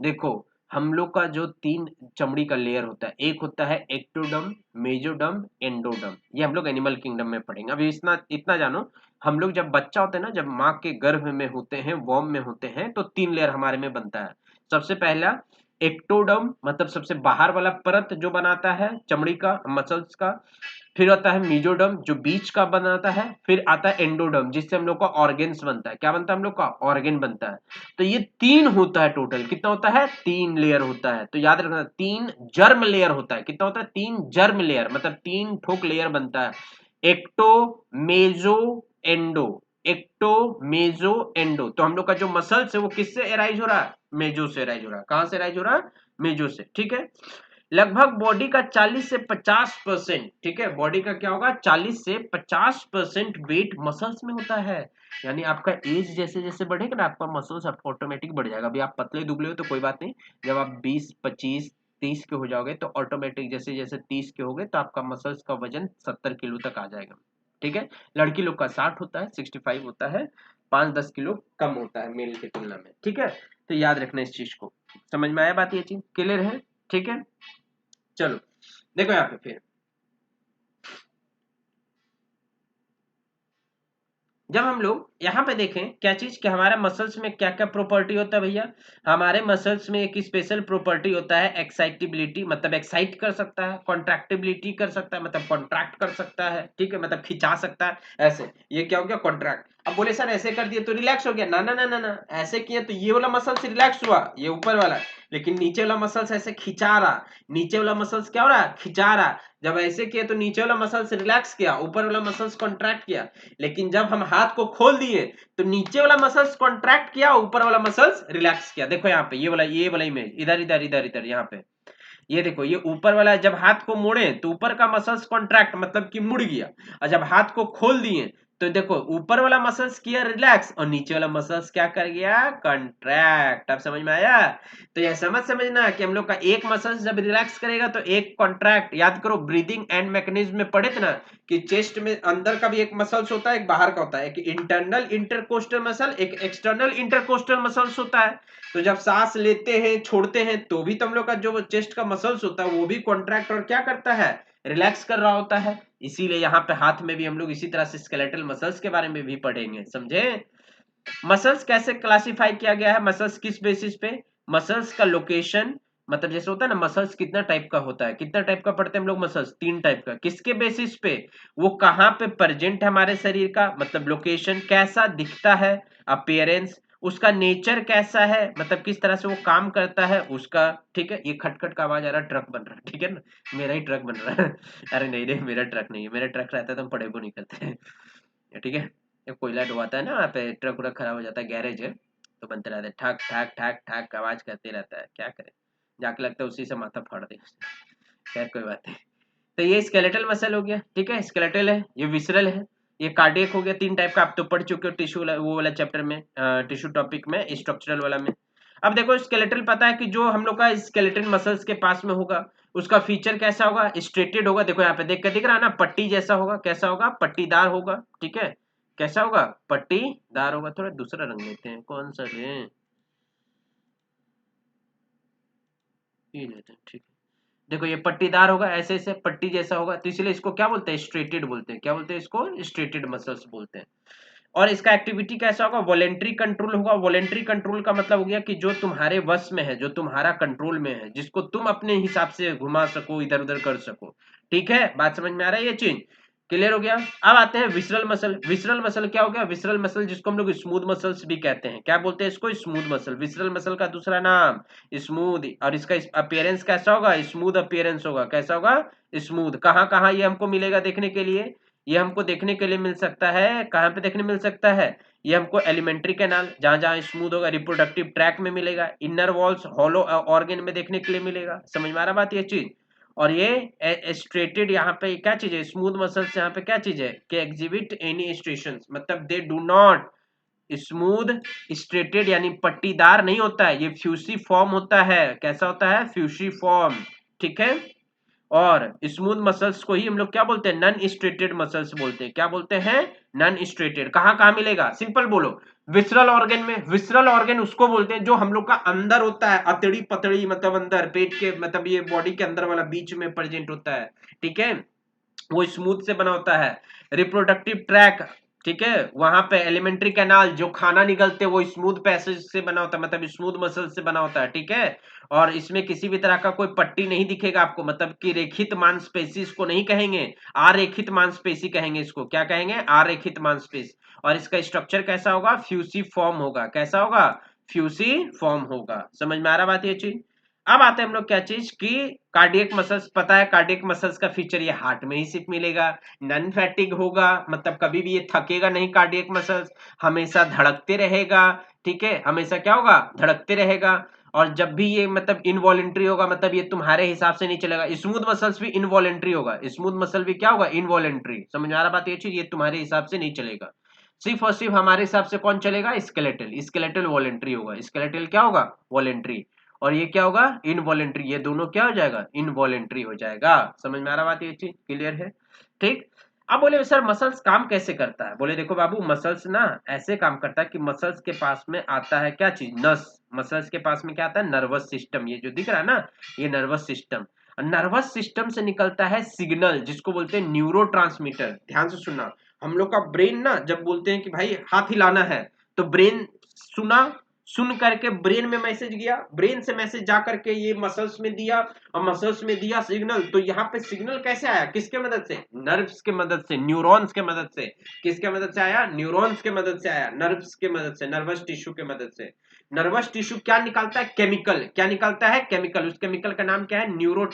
देखो हम लोग का जो तीन चमड़ी का लेयर होता है, एक होता है एक्टोडर्म, मेजोडर्म, एंडोडर्म। ये हम लोग एनिमल किंगडम में पढ़ेंगे। अभी इतना इतना जानो, हम लोग जब बच्चा होते हैं ना, जब माँ के गर्भ में होते हैं, वॉर्म में होते हैं, तो तीन लेयर हमारे में बनता है। सबसे पहला एक्टोडर्म, मतलब सबसे बाहर वाला परत जो बनाता है चमड़ी का, मसल्स का। फिर आता है मेजोडर्म जो बीच का बनाता है। फिर आता है एंडोडर्म जिससे हम लोग का ऑर्गेन्स बनता है। क्या बनता है? हम लोग का ऑर्गेन बनता है। तो ये तीन होता है टोटल। कितना होता है? तीन लेयर होता है। तो याद रखना तीन जर्म लेयर होता है। कितना होता है? तीन जर्म लेयर, मतलब तीन ठोक लेयर बनता है। एक्टो, मेजो, एंडो। एक्टो, मेजो, एंडो। तो हम लोग का जो मसल्स है वो किससे एराइज हो रहा है? मेजो से एराइज हो रहा है। कहां से एराइज हो रहा है? मेजो से, ठीक है। लगभग बॉडी का 40 से 50%, ठीक है, बॉडी का क्या होगा? 40 से 50% वेट मसल्स में होता है। यानी आपका एज जैसे जैसे बढ़ेगा ना, आपका मसल्स आपको ऑटोमेटिक बढ़ जाएगा। अभी आप पतले दुबले हो तो कोई बात नहीं, जब आप 20, 25, 30 के हो जाओगे तो ऑटोमेटिक जैसे जैसे 30 के हो गए तो आपका मसल्स का वजन 70 किलो तक आ जाएगा, ठीक है। लड़की लोग का 60 होता है, 65 होता है, 5-10 किलो कम होता है मेल की तुलना में, ठीक है। तो याद रखना इस चीज को। समझ में आया बात? ये चीज क्लियर है, ठीक है। चलो देखो यहाँ पे फिर जब हम लोग यहाँ पे देखें क्या चीज कि हमारे मसल्स में क्या क्या प्रॉपर्टी होता है भैया। हमारे मसल्स में एक स्पेशल प्रॉपर्टी होता है एक्साइटिबिलिटी, मतलब एक्साइट कर सकता है। कॉन्ट्रैक्टिबिलिटी कर सकता है, मतलब कॉन्ट्रैक्ट कर सकता है, ठीक है, मतलब खिंचा सकता है ऐसे। ये क्या हो गया? कॉन्ट्रैक्ट। अब बोले सर ऐसे कर दिए तो रिलैक्स हो गया। ना ना ना ना ना, ऐसे किए तो ये वाला मसल से रिलैक्स हुआ, ये ऊपर वाला, लेकिन नीचे वाला मसल्स ऐसे खिंचा रहा। नीचे वाला मसल्स क्या हो रहा है? खिंचा रहा। जब ऐसे किए तो नीचे वाला मसल्स रिलैक्स किया, ऊपर वाला मसल्स कॉन्ट्रैक्ट किया। लेकिन जब हम हाथ को खोल दिए तो नीचे वाला मसल्स कॉन्ट्रैक्ट किया, ऊपर वाला मसल्स रिलैक्स किया। देखो यहाँ पे ये वाला इमेज, इधर इधर इधर इधर यहाँ पे ये देखो, ये ऊपर वाला जब हाथ को मोड़े तो ऊपर का मसल्स कॉन्ट्रैक्ट, मतलब कि मुड़ गया। और जब हाथ को खोल दिए तो देखो ऊपर वाला मसल्स किया रिलैक्स और नीचे वाला मसल्स क्या कर गया? कॉन्ट्रैक्ट। अब समझ में आया? तो यह समझना कि हम लोग का एक मसल्स जब रिलैक्स करेगा तो एक कॉन्ट्रैक्ट। याद करो ब्रीदिंग एंड मैकेनिज्म में पढ़े थे ना कि चेस्ट में अंदर का भी एक मसल्स होता है, एक बाहर का होता है। एक इंटरनल इंटरकोस्टल मसल, एक एक्सटर्नल इंटरकोस्टल मसल्स होता है। तो जब सांस लेते हैं छोड़ते हैं तो भी तुम लोग का जो चेस्ट का मसल्स होता है वो भी कॉन्ट्रैक्ट और क्या करता है? रिलैक्स कर रहा होता है। इसीलिए यहाँ पे हाथ में भी हम लोग इसी तरह से स्केलेटल मसल्स के बारे में भी पढ़ेंगे, समझे। मसल्स कैसे क्लासिफाई किया गया है? मसल्स किस बेसिस पे? मसल्स का लोकेशन, मतलब जैसे होता है ना मसल्स कितना टाइप का होता है, कितना टाइप का पढ़ते हैं हम लोग मसल्स? 3 टाइप का। किसके बेसिस पे? वो कहाँ पे प्रेजेंट है हमारे शरीर का, मतलब लोकेशन, कैसा दिखता है, अपीयरेंस, उसका नेचर कैसा है, मतलब किस तरह से वो काम करता है उसका, ठीक है। ये खटखट का आवाज आ रहा है, ट्रक बन रहा है, ठीक है ना, मेरा ही ट्रक बन रहा है। अरे नहीं नहीं, मेरा ट्रक नहीं है, मेरा ट्रक रहता है तो हम पढ़े को नहीं करते, ठीक है। ये कोयला डुबाता है ना वहाँ पे, ट्रक व्रक खराब हो जाता है, गैरेज है, तो बनते रहते ठक ठक ठक ठक आवाज करते रहता है, क्या करे, जाके लगता है उसी से माथा फाड़ दे। खैर कोई बात नहीं। तो ये स्केलेटल मसल हो गया, ठीक है, स्केलेटल है, ये विसरल है, ये कार्डियक हो गया। 3 टाइप का आप तो पढ़ चुके हो टिश्यू वो वाला चैप्टर में, टिश्यू टॉपिक में, स्ट्रक्चरल वाला में। अब देखो स्केलेटल पता है कि जो हम लोग का स्केलेटन मसल्स के पास में होगा उसका फीचर कैसा होगा? स्ट्रेटेड होगा। देखो यहाँ पे देख कर दिख रहा है ना, पट्टी जैसा होगा। कैसा होगा? पट्टीदार होगा, ठीक है। कैसा होगा? पट्टीदार होगा। थोड़ा दूसरा रंग लेते हैं, कौन सा लें? ये लेते हैं, ठीक है। देखो ये पट्टीदार होगा, ऐसे ऐसे पट्टी जैसा होगा, तो इसलिए इसको क्या बोलते हैं, स्ट्रेटेड बोलते हैं। क्या बोलते हैं इसको, स्ट्रेटेड मसल्स बोलते हैं। और इसका एक्टिविटी कैसा होगा, वॉलेंट्री कंट्रोल होगा। वॉलेंट्री कंट्रोल का मतलब हो गया कि जो तुम्हारे वश में है, जो तुम्हारा कंट्रोल में है, जिसको तुम अपने हिसाब से घुमा सको, इधर उधर कर सको। ठीक है, बात समझ में आ रहा है, ये चीज क्लियर हो गया। अब आते हैं विसरल मसल। विसरल मसल क्या हो गया, विसरल मसल जिसको हम लोग स्मूथ मसल्स भी कहते हैं, क्या बोलते हैं इसको, स्मूथ मसल। विसरल मसल का दूसरा नाम स्मूथ। और इसका अपीयरेंस कैसा होगा, स्मूथ अपीयरेंस होगा। कैसा होगा, स्मूथ। कहाँ कहाँ ये हमको मिलेगा देखने के लिए, ये हमको देखने के लिए मिल सकता है, कहाँ पे देखने मिल सकता है, ये हमको एलिमेंट्री कैनाल, जहां जहां स्मूथ होगा, रिप्रोडक्टिव ट्रैक में मिलेगा, इनर वॉल्स, हॉलो ऑर्गन में देखने के लिए मिलेगा। समझ में आ रहा बात, ये चीज। और ये स्ट्रेटेड, यहाँ पे क्या चीज है, स्मूथ मसल्स यहाँ पे क्या चीज है कि एग्जिबिट एनी स्ट्रेशन, मतलब they do not smooth striated, यानी पट्टीदार नहीं होता है, ये फ्यूसी फॉर्म होता है। कैसा होता है, फ्यूसी फॉर्म। ठीक है। और स्मूथ मसल्स को ही हम लोग क्या बोलते हैं, नॉन स्ट्रेटेड मसल्स बोलते हैं। क्या बोलते हैं, नॉन स्ट्रेटेड। कहाँ कहाँ मिलेगा, सिंपल बोलो, विसरल ऑर्गन में। विसरल ऑर्गन उसको बोलते हैं जो हम लोग का अंदर होता है, अतड़ी पतड़ी, मतलब अंदर पेट के, मतलब ये बॉडी के अंदर वाला बीच में प्रेजेंट होता है। ठीक है, वो स्मूथ से बना होता है। रिप्रोडक्टिव ट्रैक, ठीक है, वहां पे एलिमेंट्री कैनाल, जो खाना निकलते हैं वो स्मूथ पैसेज से बना होता है, मतलब स्मूथ मसल से बना होता है। ठीक है। और इसमें किसी भी तरह का कोई पट्टी नहीं दिखेगा आपको, मतलब कि रेखित मांसपेशी इसको नहीं कहेंगे, आरेखित मांसपेशी कहेंगे इसको। क्या कहेंगे, आरेखित मांसपेशी। और इसका स्ट्रक्चर कैसा होगा, फ्यूसी फॉर्म होगा। कैसा होगा, फ्यूसी फॉर्म होगा। समझ में आ रहा बात ये चीज। अब आते हैं हम लोग क्या चीज की, कार्डियक मसल्स। पता है कार्डियक मसल्स का फीचर ये हार्ट में ही सिर्फ मिलेगा, नॉन फैटिग होगा, मतलब कभी भी ये थकेगा नहीं। कार्डियक मसल्स हमेशा धड़कते रहेगा। ठीक है, हमेशा क्या होगा, धड़कते रहेगा। और जब भी ये मतलब इनवॉलेंट्री होगा, मतलब ये तुम्हारे हिसाब से नहीं चलेगा। स्मूथ मसल्स भी इनवॉलेंट्री होगा, स्मूथ मसल भी क्या होगा, इनवॉलेंट्री। समझ में आ रहा बात ये चीज, ये तुम्हारे हिसाब से नहीं चलेगा। सिर्फ और सिर्फ हमारे हिसाब से कौन चलेगा, स्केलेटल। स्केलेटल वॉलेंट्री होगा, स्केलेटल क्या होगा, वॉलेंट्री। और ये क्या होगा, इनवॉलेंट्री। ये दोनों क्या हो जाएगा, इनवॉलेंट्री हो जाएगा। समझ में आ रहा बात, ये चीज क्लियर है। ठीक। अब बोले सर मसल्स काम कैसे करता है, बोले देखो बाबू, मसल्स ना ऐसे काम करता है कि मसल्स के पास में आता है क्या चीज, नस। मसल्स के पास में क्या आता है, नर्वस सिस्टम। ये जो दिख रहा है ना, ये नर्वस सिस्टम। नर्वस सिस्टम से निकलता है सिग्नल, जिसको बोलते हैं न्यूरो। ध्यान से सुनना, हम लोग का ब्रेन ना जब बोलते हैं कि भाई हाथ हिलाना है, तो ब्रेन सुना, सुन करके ब्रेन में मैसेज गया, ब्रेन से मैसेज जा करके ये मसल्स में दिया, और मसल्स में दिया सिग्नल। तो यहाँ पे सिग्नल कैसे आया, किसके मदद से, नर्व्स के मदद से, न्यूरॉन्स के मदद से। किसके मदद से आया, न्यूरॉन्स के मदद से आया, नर्व्स के मदद से, नर्वस टिश्यू के मदद से। नर्वस टिश्यू क्या निकालता है, केमिकल। क्या निकालता है, केमिकल। उस केमिकल का नाम क्या है, न्यूरो।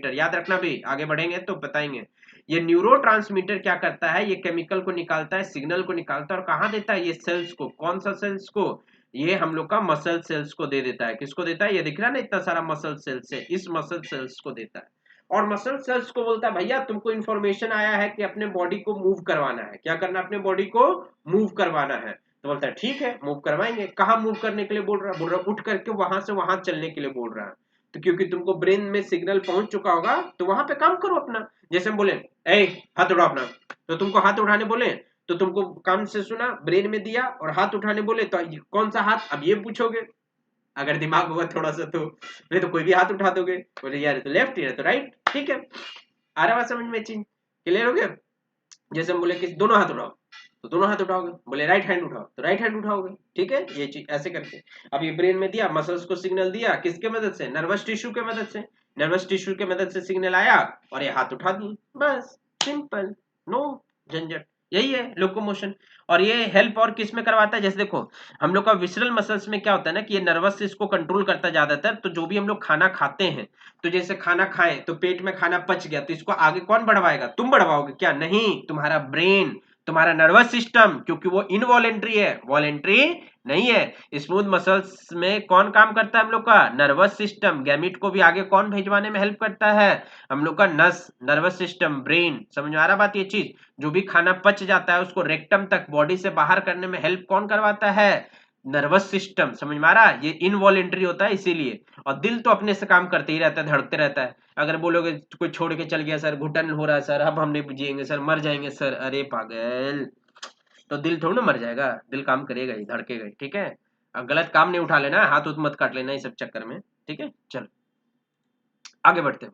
याद रखना भी, आगे बढ़ेंगे तो बताएंगे। ये न्यूरो क्या करता है, ये केमिकल को निकालता है, सिग्नल को निकालता है, और कहाँ देता है, ये सेल्स को। कौन सा सेल्स को, ये हम लोग का मसल सेल्स को दे देता है। किसको देता है, ये दिख रहा है ना इतना सारा मसल सेल्स है, इस मसल सेल्स को देता है। और मसल सेल्स को बोलता है भैया तुमको इंफॉर्मेशन आया है कि अपने बॉडी को मूव करवाना है। क्या करना है, अपने बॉडी को मूव करवाना है। तो बोलता है ठीक है, मूव करवाएंगे। कहाँ मूव करने के लिए बोल रहा है, बोल रहा उठ करके वहां से वहां चलने के लिए बोल रहा है। तो क्योंकि तुमको ब्रेन में सिग्नल पहुंच चुका होगा, तो वहां पे काम करो अपना। जैसे हम बोले ए हाथ उठाओ अपना, तो तुमको हाथ उठाने बोले, तो तुमको कान से सुना, ब्रेन में दिया, और हाथ उठाने बोले तो कौन सा हाथ, अब ये पूछोगे, अगर दिमाग होगा थोड़ा सा तो, नहीं तो कोई भी हाथ उठा दोगे, बोले यार तो लेफ्ट है तो राइट। ठीक है, आ रहा बात समझ में, चीज क्लियर हो गया। जैसे हम बोले कि दोनों हाथ उठाओ, तो दोनों हाथ उठाओगे, बोले राइट हैंड उठाओ तो राइट हैंड उठाओगे। ठीक है, ये चीज ऐसे करके। अब ये ब्रेन में दिया, मसल्स को सिग्नल दिया, किसके मदद से, नर्वस टिश्यू के मदद से। नर्वस टिश्यू के मदद से सिग्नल आया, और ये हाथ उठा दिए, बस सिंपल, नो झंझट। यही है लोकोमोशन। और ये हेल्प और किस में करवाता है, जैसे देखो हम लोग का विसरल मसल्स में क्या होता है ना, कि ये नर्वस इसको कंट्रोल करता है ज्यादातर। तो जो भी हम लोग खाना खाते हैं, तो जैसे खाना खाएं तो पेट में खाना पच गया, तो इसको आगे कौन बढ़वाएगा, तुम बढ़वाओगे क्या, नहीं, तुम्हारा ब्रेन, तुम्हारा नर्वस सिस्टम, क्योंकि वो इनवॉलेंट्री है, वॉलेंट्री नहीं है। स्मूथ मसल्स में कौन काम करता है, हम लोग का नर्वस सिस्टम। गैमिट को भी आगे कौन भेजवाने में हेल्प करता है, हम लोग का नस, नर्वस सिस्टम, ब्रेन। समझ में आ रहा बात, ये चीज। जो भी खाना पच जाता है उसको रेक्टम तक बॉडी से बाहर करने में हेल्प कौन करवाता है, नर्वस सिस्टम। समझ में आ रहा है, ये इनवॉलेंट्री होता है इसीलिए। और दिल तो अपने से काम करते ही रहता है, धड़कते रहता है। अगर बोलोगे कोई छोड़ के चल गया, सर घुटन हो रहा है सर, अब हम नहीं जिएंगे सर, मर जाएंगे सर, अरे पागल, तो दिल थोड़ा ना मर जाएगा, दिल काम करेगा ही, धड़केगा ही। ठीक है, अब गलत काम नहीं उठा लेना, हाथ उत मत काट लेना इस सब चक्कर में। ठीक है, चलो आगे बढ़ते हैं।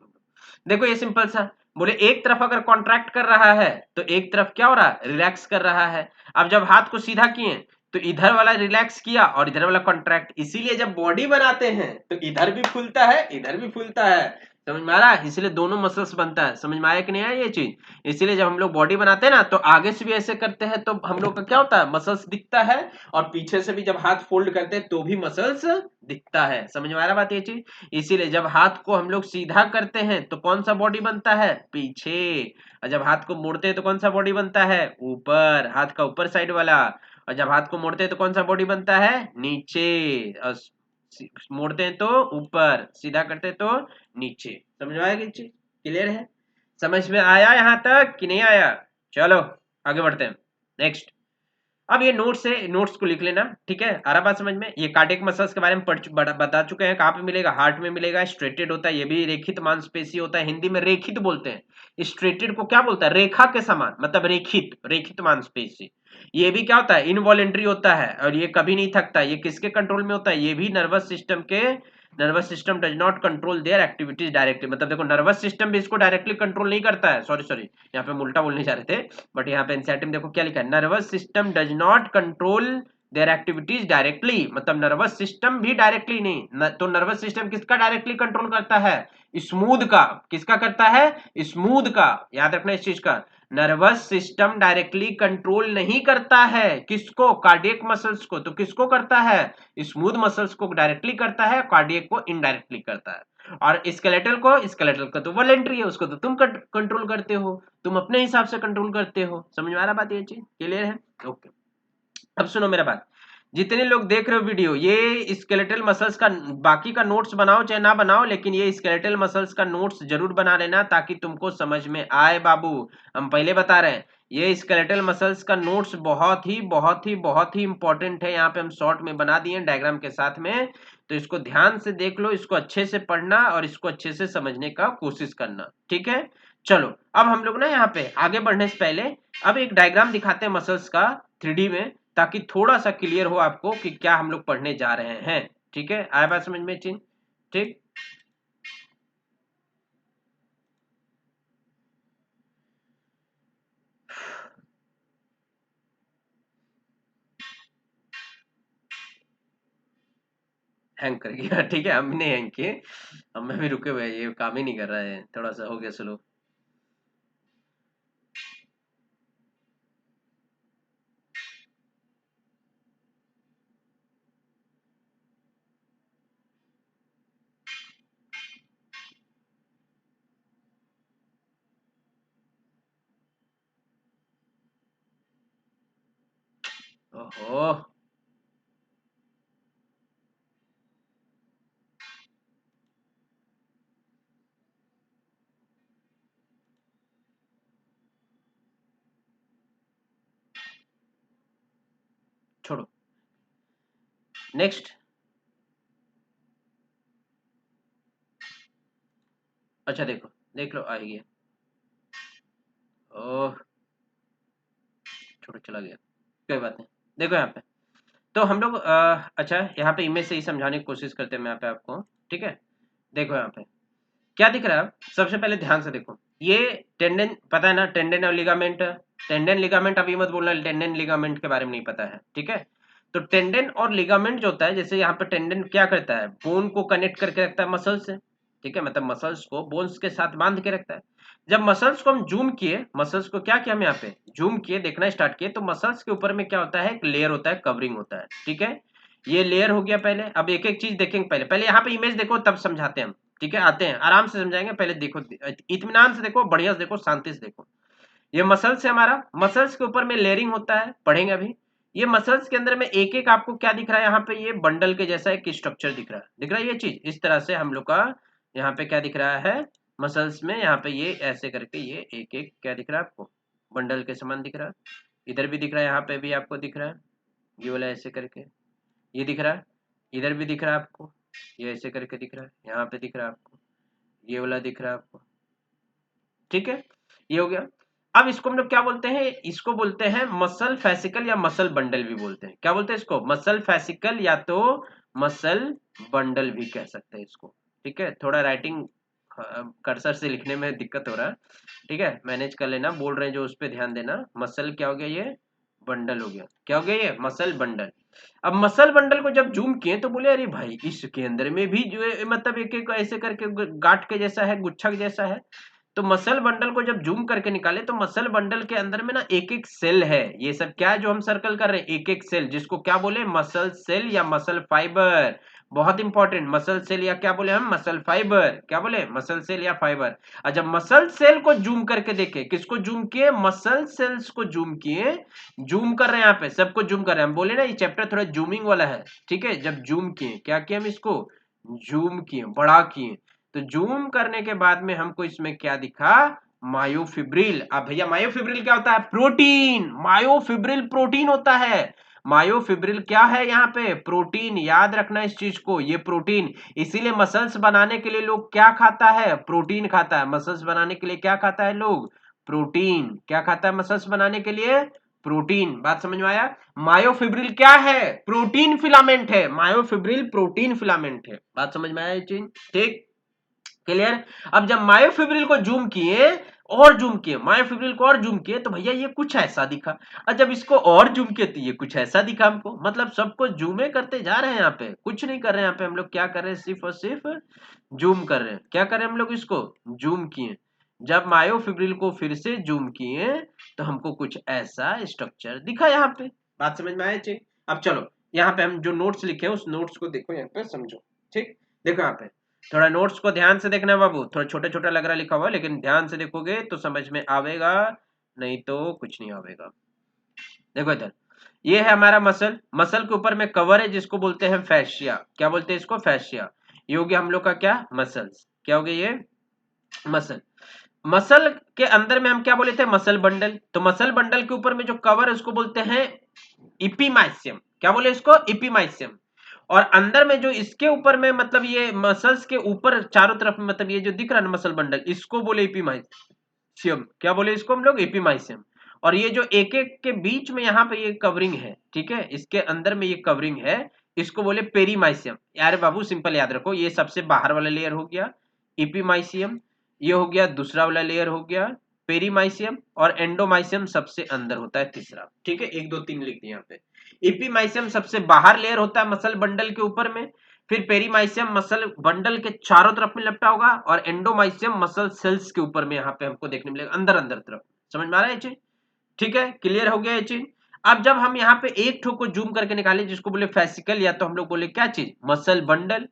देखो ये सिंपल सा, बोले एक तरफ अगर कॉन्ट्रैक्ट कर रहा है तो एक तरफ क्या हो रहा है, रिलैक्स कर रहा है। अब जब हाथ को सीधा किए तो इधर वाला रिलैक्स किया और इधर वाला कॉन्ट्रैक्ट, इसीलिए जब बॉडी बनाते हैं तो इधर भी फूलता है इधर भी फूलता है, समझ में आ रहा है, इसलिए दोनों मसल्स बनता है। समझ में आया कि नहीं आया ये चीज? इसीलिए जब हम लोग बॉडी बनाते हैं ना तो आगे से भी ऐसे करते हैं तो हम लोग का क्या होता है, मसल्स दिखता है, और पीछे से भी जब हाथ फोल्ड करते हैं तो भी मसल्स दिखता है। समझ में आ रहा बात ये चीज? इसीलिए जब हाथ को हम लोग सीधा करते हैं तो कौन सा बॉडी बनता है, पीछे, और जब हाथ को मोड़ते हैं तो कौन सा बॉडी बनता है, ऊपर, हाथ का ऊपर साइड वाला, और जब हाथ को मोड़ते हैं तो कौन सा बॉडी बनता है, नीचे, और मोड़ते हैं तो ऊपर, सीधा करते हैं तो नीचे। समझ में आया कि चीज क्लियर है? समझ में आया यहाँ तक कि नहीं आया? चलो आगे बढ़ते हैं नेक्स्ट। अब ये नोट्स है, नोट्स को लिख लेना, ठीक है? आ रहा बात समझ में? ये कार्डियक मसल्स के बारे में बता चुके हैं, कहाँ पे मिलेगा, हार्ट में मिलेगा, स्ट्रेटेड होता है, ये भी रेखित मांसपेशी होता है, हिंदी में रेखित बोलते हैं। स्ट्रेटेड को क्या बोलता है, रेखा के समान, मतलब रेखित, रेखित मांसपेशी। ये भी क्या होता है, इनवॉलेंट्री होता है, और ये कभी नहीं थकता। ये किसके कंट्रोल में होता है, ये भी नर्वस सिस्टम के, nervous system does not control their activities directly, मतलब देखो नर्वस सिस्टम भी इसको डायरेक्टली कंट्रोल नहीं करता है, सॉरी सॉरी, यहाँ पे हम उल्टा बोलने जा रहे थे, बट यहाँ पे एनसीईआरटी में देखो क्या लिखा है, nervous system does not control their activities directly, मतलब नर्वस सिस्टम भी डायरेक्टली नहीं तो नर्वस सिस्टम किसका डायरेक्टली कंट्रोल करता है, स्मूथ का, किसका करता है, स्मूथ का, याद रखना इस चीज का। नर्वस सिस्टम डायरेक्टली कंट्रोल नहीं करता है, किसको, कार्डियक मसल्स को, तो किसको करता है, स्मूथ मसल्स को डायरेक्टली करता है, कार्डियक को इनडायरेक्टली करता है। और स्केलेटल को, स्केलेटल का तो वॉलेंट्री है, उसको तो तुम कंट्रोल करते हो, तुम अपने हिसाब से कंट्रोल करते हो। समझ में आ रहा बात, ये चीज क्लियर है? ओके। अब सुनो मेरा बात, जितने लोग देख रहे हो वीडियो, ये स्केलेटल मसल्स का बाकी का नोट्स बनाओ चाहे ना बनाओ, लेकिन ये स्केलेटल मसल्स का नोट्स जरूर बना लेना ताकि तुमको समझ में आए बाबू। हम पहले बता रहे हैं, ये स्केलेटल मसल्स का नोट्स बहुत ही बहुत ही बहुत ही इंपॉर्टेंट है। यहाँ पे हम शॉर्ट में बना दिए डायग्राम के साथ में, तो इसको ध्यान से देख लो, इसको अच्छे से पढ़ना और इसको अच्छे से समझने का कोशिश करना, ठीक है? चलो अब हम लोग ना यहाँ पे आगे बढ़ने से पहले अब एक डायग्राम दिखाते हैं मसल्स का 3D में, ताकि थोड़ा सा क्लियर हो आपको कि क्या हम लोग पढ़ने जा रहे हैं, ठीक है? आया बात समझ में चीन? ठीक, हैंग कर गया ठीक है, हम नहीं हैंग किए, हम में भी रुके हुए हैं, ये काम ही नहीं कर रहा है, थोड़ा सा हो गया स्लो। ओहो, छोड़ो, नेक्स्ट। अच्छा देखो, देख लो आ ही गया, ओह छोड़ो चला गया, कोई बात नहीं। देखो यहाँ पे तो हम लोग अच्छा यहाँ पे इमेज से ही समझाने की कोशिश करते हैं मैं यहाँ पे आपको, ठीक है? देखो यहाँ पे क्या दिख रहा है, सबसे पहले ध्यान से देखो, ये टेंडन, पता है ना टेंडन और लिगामेंट, टेंडन लिगामेंट अभी मत बोलना टेंडन लिगामेंट के बारे में नहीं पता है, ठीक है? तो टेंडन और लिगामेंट जो होता है, जैसे यहाँ पे टेंडन क्या करता है, बोन को कनेक्ट करके रखता है मसल से, ठीक है? मतलब मसल्स को बोन्स के साथ बांध के रखता है। जब मसल्स को हम जूम किए, मसल्स को क्या किया हम यहाँ पे जूम किए, देखना स्टार्ट किए, तो मसल्स के ऊपर में क्या होता है, एक लेयर होता है, कवरिंग होता है, ठीक है? ये लेयर हो गया पहले। अब एक एक चीज देखेंगे, पहले पहले यहाँ पे इमेज देखो तब समझाते हैं हम, ठीक है? आते हैं आराम से समझाएंगे, पहले देखो, इत्मीनान से देखो, बढ़िया से देखो, शांति से देखो। ये मसल्स है हमारा, मसल्स के ऊपर में लेयरिंग होता है, पढ़ेंगे अभी। ये मसल्स के अंदर में एक एक आपको क्या दिख रहा है, यहाँ पे ये बंडल के जैसा एक स्ट्रक्चर दिख रहा है, दिख रहा है ये चीज, इस तरह से हम लोग का यहाँ पे क्या दिख रहा है, मसल्स में यहाँ पे ये ऐसे करके ये एक एक क्या दिख रहा है आपको, बंडल के समान दिख रहा है। इधर भी दिख रहा है, यहाँ पे भी आपको दिख रहा है, ये वाला ऐसे करके ये दिख रहा है, इधर भी दिख रहा है आपको, ये ऐसे करके दिख रहा है, यहाँ पे दिख रहा है आपको, ये वाला दिख रहा है आपको, ठीक है? ये हो गया। अब इसको हम लोग क्या बोलते हैं, इसको बोलते हैं मसल फैसिकल या मसल बंडल भी बोलते हैं। क्या बोलते हैं इसको, मसल फैसिकल या तो मसल बंडल भी कह सकते हैं इसको, ठीक है? थोड़ा राइटिंग कर्सर से लिखने में दिक्कत हो रहा है, ठीक है, मैनेज कर लेना। बोल रहे हैं जो उस पे ध्यान देना। मसल क्या हो गया, ये बंडल हो गया। क्या हो गया, ये मसल बंडल। अब मसल बंडल को जब जूम किए तो बोले अरे भाई इसके अंदर में भी जो है मतलब एक एक ऐसे करके गांठ के जैसा है, गुच्छा के जैसा है। तो मसल बंडल को जब जूम करके निकाले तो मसल बंडल के अंदर में ना एक एक सेल है। ये सब क्या है जो हम सर्कल कर रहे हैं, एक एक सेल, जिसको क्या बोले, मसल सेल या मसल फाइबर। बहुत इंपॉर्टेंट, मसल सेल या क्या बोले हम, मसल फाइबर। क्या बोले, मसल सेल या फाइबर। और जब मसल सेल को जूम करके देखे, किसको जूम किए, मसल सेल्स को जूम किए। जूम कर रहे हैं यहाँ पे, सबको जूम कर रहे हैं। हम बोले ना ये चैप्टर थोड़ा जूमिंग वाला है, ठीक है। जब जूम किए, क्या किए हम, इसको जूम किए, बड़ा किए। तो जूम करने के बाद में हमको इसमें क्या दिखा, मायोफिब्रिल। अब भैया मायोफिब्रिल क्या होता है, प्रोटीन। मायोफिब्रिल प्रोटीन होता है। मायोफिब्रिल क्या है, यहाँ पे प्रोटीन। याद रखना इस चीज को, ये प्रोटीन। इसीलिए मसल्स बनाने के लिए लोग क्या खाता है, प्रोटीन खाता है। मसल्स बनाने के लिए क्या खाता है लोग, प्रोटीन। क्या खाता है मसल्स बनाने के लिए, प्रोटीन। बात समझ में आया। मायोफिब्रिल क्या है, प्रोटीन फिलामेंट है। मायोफिब्रिल प्रोटीन फिलामेंट है। बात समझ में आया ये चीज, ठीक, क्लियर। अब जब मायोफिब्रिल को जूम किए और जूम किए, मायोफिब्रिल को और जूम किए तो भैया ये कुछ ऐसा दिखा। और जब इसको और जूम किए तो ये कुछ ऐसा दिखा हमको। मतलब सबको जूमे करते जा रहे हैं, यहाँ पे कुछ नहीं कर रहे हैं। यहाँ पे हम लोग क्या कर रहे हैं, सिर्फ और सिर्फ जूम कर रहे हैं। क्या कर रहे हैं हम लोग, इसको जूम किए। जब मायोफिब्रिल को फिर से जूम किए तो हमको कुछ ऐसा स्ट्रक्चर दिखा यहाँ पे। बात समझ में आया चाहिए। अब चलो यहाँ पे हम जो नोट्स लिखे उस नोट्स को देखो, यहाँ पे समझो, ठीक। देखो यहाँ पे थोड़ा नोट्स को ध्यान से देखना बाबू, थोड़ा छोटा छोटा लग रहा लिखा हुआ, लेकिन ध्यान से देखोगे तो समझ में आवेगा, नहीं तो कुछ नहीं आवेगा। देखो इधर, ये है हमारा मसल। मसल के ऊपर में कवर है जिसको बोलते हैं फैशिया। क्या बोलते हैं इसको, फैशिया। ये हो गया हम लोग का क्या, मसल्स। क्या हो गया ये, मसल। मसल के अंदर में हम क्या बोले थे, मसल बंडल। तो मसल बंडल के ऊपर में जो कवर है उसको बोलते हैं इपीमाइसियम। क्या बोले इसको, इपीमाइसियम। और अंदर में जो इसके ऊपर में मतलब ये मसल्स के ऊपर चारों तरफ में मतलब ये जो दिख रहा है ना मसल बंडल, इसको बोले इपीमाइसियम। क्या बोले इसको हम लोग, इपीमाइसियम। और ये जो एक एक के बीच में यहाँ पे ये कवरिंग है, ठीक है, इसके अंदर में ये कवरिंग है, इसको बोले पेरीमाइसियम। यार बाबू सिंपल याद रखो, ये सबसे बाहर वाला लेयर हो गया इपीमाइसियम, ये हो गया दूसरा वाला लेयर हो गया पेरीमाइसियम, और एंडोमाइसियम सबसे अंदर होता है तीसरा, ठीक है। 1 2 3 लिख दिया यहाँ पे। इपीमाइसियम सबसे बाहर लेयर होता है मसल बंडल के ऊपर में, फिर पेरीमाइसियम मसल बंडल के चारों तरफ में लपटा होगा, और एंडोमाइसियम मसल सेल्स के ऊपर में यहाँ पे हमको देखने मिलेगा अंदर अंदर तरफ। समझ में आ रहा है ये चीज, ठीक है, क्लियर हो गया ये चीज। अब जब हम यहाँ पे एक ठो को जूम करके निकाले जिसको बोले फेसिकल, या तो हम लोग बोले क्या चीज, मसल बंडल।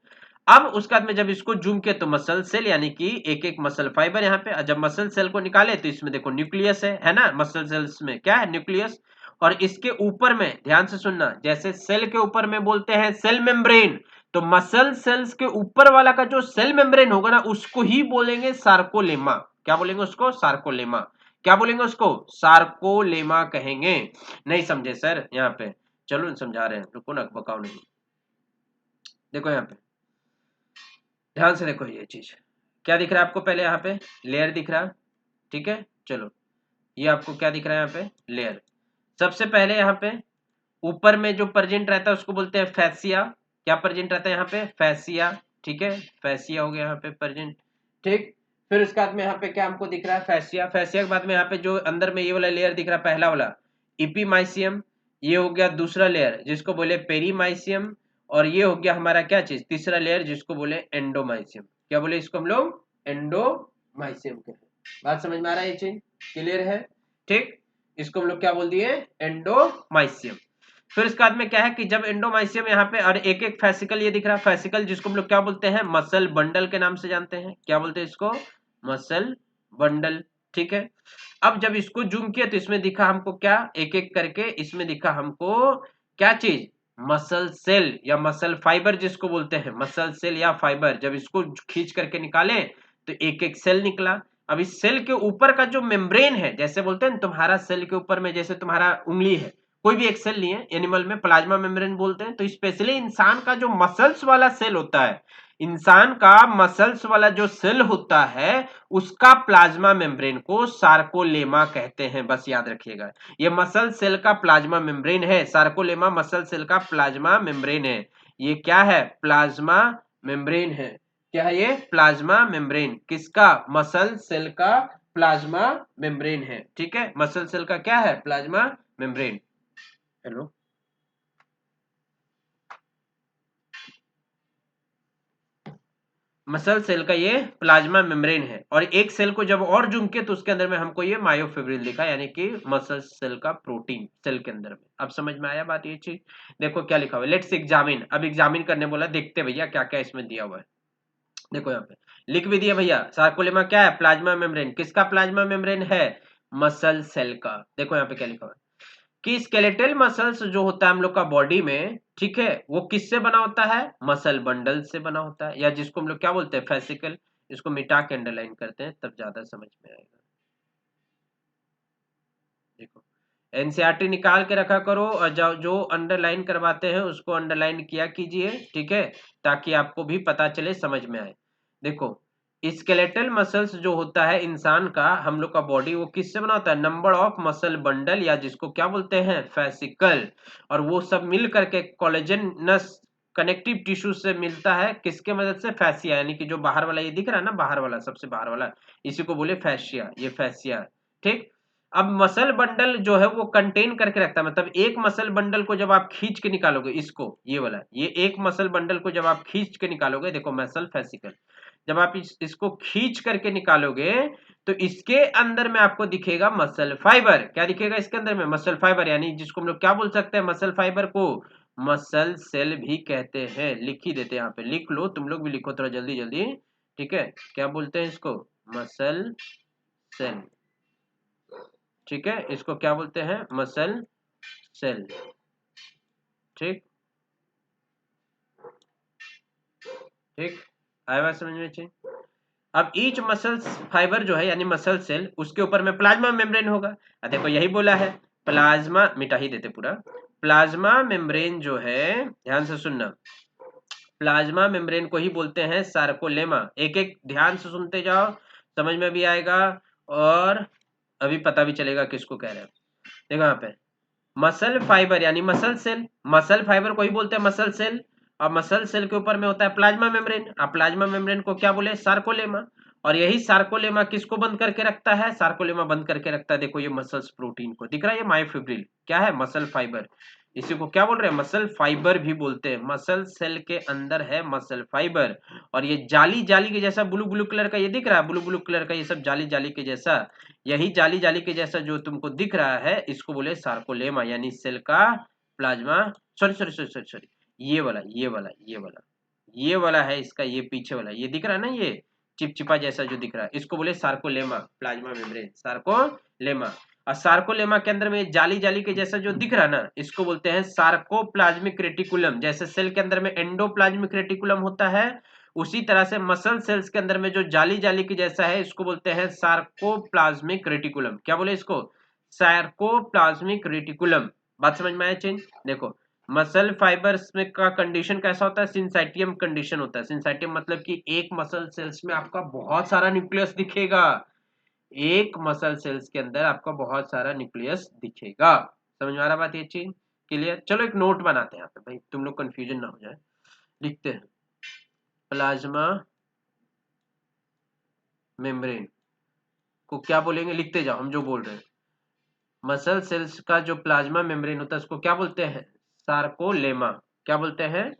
अब उसके बाद में जब इसको जूम किया तो मसल सेल, यानी कि एक एक मसल फाइबर यहाँ पे। जब मसल सेल को निकाले तो इसमें देखो न्यूक्लियस है ना, मसल सेल्स में क्या है, न्यूक्लियस। और इसके ऊपर में ध्यान से सुनना, जैसे सेल के ऊपर में बोलते हैं सेल मेम्ब्रेन, तो मसल सेल्स के ऊपर वाला का जो सेल मेम्ब्रेन होगा ना उसको ही बोलेंगे सार्कोलेमा। क्या बोलेंगे उसको, सार्कोलेमा। क्या बोलेंगे उसको, सार्कोलेमा कहेंगे। नहीं समझे सर यहाँ पे, चलो समझा रहे हैं, रुको ना, बकाओ नहीं। देखो यहाँ पे ध्यान से देखो, ये चीज क्या दिख रहा है आपको, पहले यहाँ पे लेयर दिख रहा है, ठीक है। चलो ये आपको क्या दिख रहा है यहाँ पे, लेयर। सबसे पहले यहाँ पे ऊपर में जो प्रेजेंट रहता है उसको बोलते हैं फैसिया। क्या प्रेजेंट रहता है यहाँ पे, फैसिया, ठीक है, फैसिया हो गया यहाँ पे प्रेजेंट, ठीक। फिर उसके बाद में यहाँ पे क्या हमको दिख रहा है, फैसिया। फैसिया के बाद में यहाँ पे जो अंदर में ये वाला लेयर दिख रहा है पहला वाला, इपीमाइसियम। ये हो गया दूसरा लेयर जिसको बोले पेरीमाइसियम। और ये हो गया हमारा क्या चीज, तीसरा लेयर जिसको बोले एंडोमाइसियम। क्या बोले इसको हम लोग, एंडोमाइसियम के। बात समझ में आ रहा है, ये चीज क्लियर है, ठीक। इसको हम लोग क्या बोल दिए, एंडोमाइसियम। फिर इसके बाद में क्या है कि जब एंडोमाइसियम यहाँ पे, और एक एक फैसिकल ये दिख रहा है, फैसिकल जिसको हम लोग क्या बोलते हैं, मसल बंडल के नाम से जानते हैं। क्या बोलते हैं इसको, मसल बंडल, ठीक है। अब जब इसको जूम किया तो इसमें दिखा हमको क्या, एक एक करके इसमें दिखा हमको क्या चीज, मसल सेल या मसल फाइबर जिसको बोलते हैं, मसल सेल या फाइबर। जब इसको खींच करके निकाले तो एक एक सेल निकला। अब इस सेल के ऊपर का जो मेम्ब्रेन है, जैसे बोलते हैं तुम्हारा सेल के ऊपर में जैसे तुम्हारा उंगली है, कोई भी एक सेल नहीं है, एनिमल में प्लाज्मा मेम्ब्रेन बोलते हैं। तो स्पेशली इंसान का जो मसल्स वाला सेल होता है, इंसान का मसल्स वाला जो सेल होता है उसका प्लाज्मा मेम्ब्रेन को सार्कोलेमा कहते हैं। बस याद रखिएगा, ये मसल सेल का प्लाज्मा मेम्ब्रेन है, सार्कोलेमा मसल सेल का प्लाज्मा मेम्ब्रेन है। ये क्या है, प्लाज्मा मेम्ब्रेन है, क्या है ये? Plasma membrane. किसका? मसल सेल का प्लाज्मा मेम्ब्रेन है। ठीक है, मसल सेल का क्या है? Plasma membrane. Hello, muscle cell का ये प्लाज्मा मेम्ब्रेन है, और एक सेल को जब और जूम किया तो उसके अंदर में हमको ये मायोफिब्रिल दिखा, यानी कि मसल सेल का प्रोटीन सेल के अंदर में। अब समझ में आया बात? ये चीज देखो क्या लिखा हुआ है, लेट्स एग्जामिन। अब एग्जामिन करने बोला, देखते भैया क्या क्या इसमें दिया हुआ है। देखो यहाँ पे लिख भी दिया भैया, सार्कोलेमा क्या है? Plasma membrane. किसका प्लाज्मा मेम्ब्रेन है? मसल सेल का। देखो यहाँ पे क्या लिखा हुआ है कि स्केलेटल मसल्स जो होता है हम लोग का बॉडी में, ठीक है, वो किससे बना होता है? मसल बंडल से बना होता है, या जिसको हम लोग क्या बोलते हैं? फेसिकल। इसको मिटा के अंडरलाइन करते हैं तब ज्यादा समझ में आएगा। देखो, एनसीईआरटी निकाल के रखा करो, और जो जो अंडरलाइन करवाते हैं उसको अंडरलाइन किया कीजिए, ठीक है, ताकि आपको भी पता चले, समझ में आए। देखो, स्केलेटल मसल्स जो होता है इंसान का, हम लोग का बॉडी, वो किससे बना होता है? नंबर ऑफ मसल बंडल, या जिसको क्या बोलते हैं? फेसिकल। और वो सब मिल करके कोलेजनस कनेक्टिव टिश्यू से मिलता है, किसके मदद से? फैसिया, यानी कि जो बाहर वाला ये दिख रहा है ना, बाहर वाला, सबसे बाहर वाला, इसी को बोले फैसिया, ये फैसिया। ठीक। अब मसल बंडल जो है वो कंटेन करके रखता है, मतलब एक मसल बंडल को जब आप खींच के निकालोगे, इसको, ये वाला, ये एक मसल बंडल को जब आप खींच के निकालोगे, देखो मसल फेसिकल, जब आप इसको खींच करके निकालोगे तो इसके अंदर में आपको दिखेगा मसल फाइबर। क्या दिखेगा इसके अंदर में? मसल फाइबर, यानी जिसको हम लोग क्या बोल सकते हैं? मसल फाइबर को मसल सेल भी कहते हैं। लिख ही देते हैं, यहाँ पे लिख लो, तुम लोग भी लिखो थोड़ा जल्दी जल्दी। ठीक है, क्या बोलते हैं इसको? Muscle cell. ठीक है, इसको क्या बोलते हैं? Muscle cell. ठीक, ठीक, आया बात समझ में? चाहिए। अब ईच मसल फाइबर जो है, यानी मसल सेल, उसके ऊपर में प्लाज्मा मेम्ब्रेन होगा। देखो यही बोला है, प्लाज्मा, मिटा ही देते पूरा। प्लाज्मा मेम्ब्रेन जो है, ध्यान से सुनना, प्लाज्मा मेम्ब्रेन को ही बोलते हैं सार्कोलेमा। एक एक ध्यान से सुनते जाओ, समझ में भी आएगा, और अभी पता भी चलेगा किसको कह रहे हैं। देखो यहाँ पे, मसल फाइबर यानी मसल सेल, मसल फाइबर को ही बोलते हैं मसल सेल, और मसल सेल के ऊपर में होता है प्लाज्मा मेम्ब्रेन। अब प्लाज्मा मेम्ब्रेन को क्या बोले? सार्कोलेमा। और यही सार्कोलेमा किसको बंद करके रखता है? सार्कोलेमा बंद करके रखता है, देखो ये मसल्स प्रोटीन को, दिख रहा है ये मायोफिब्रिल, क्या है? Muscle fibre. इसी को क्या बोल रहे हैं? मसल फाइबर भी बोलते हैं। मसल सेल के अंदर है मसल फाइबर, और ये जाली जाली के जैसा ब्लू ब्लू कलर का ये दिख रहा है, ब्लू ब्लू कलर का ये सब जाली जाली के जैसा, यही जाली जाली के जैसा जो तुमको दिख रहा है, इसको बोले सार्कोलेमा, यानी सेल का plasma. Sorry sorry sorry sorry sorry, ये वाला ये वाला ये वाला ये वाला है इसका, ये पीछे वाला ये दिख रहा है ना, ये चिपचिपा जैसा जो दिख रहा है, इसको बोले सार्कोलेमा, प्लाज्मा मेम्ब्रेन, सार्कोलेमा। और सार्कोलेमा के अंदर में जाली जाली के जैसा जो दिख रहा है ना, इसको बोलते हैं सार्कोप्लाज्मिक रेटिकुलम। जैसे सेल के अंदर में एंडोप्लाज्मिक रेटिकुलम होता है, उसी तरह से मसल सेल्स के अंदर में जो जाली जाली की जैसा है, इसको बोलते हैं सार्कोप्लाज्मिक रेटिकुलम। क्या बोले इसको? Sarcoplasmic reticulum. बात समझ में आया? चेंज देखो, मसल फाइबर्स में का कंडीशन कैसा होता है? सिंसाइटियम कंडीशन होता है। सिंसाइटियम मतलब कि एक मसल सेल्स में आपका बहुत सारा न्यूक्लियस दिखेगा, एक मसल सेल्स के अंदर आपका बहुत सारा न्यूक्लियस दिखेगा। समझ में आ रहा बात? ये चीज क्लियर? चलो एक नोट बनाते हैं यहाँ पे भाई, तुम लोग कंफ्यूजन ना हो जाए। लिखते हैं, प्लाज्मा मेम्ब्रेन को क्या बोलेंगे? लिखते जाओ हम जो बोल रहे हैं। मसल सेल्स का जो प्लाज्मा मेम्ब्रेन होता है उसको क्या बोलते हैं? सार्कोलेमा। क्या बोलते हैं?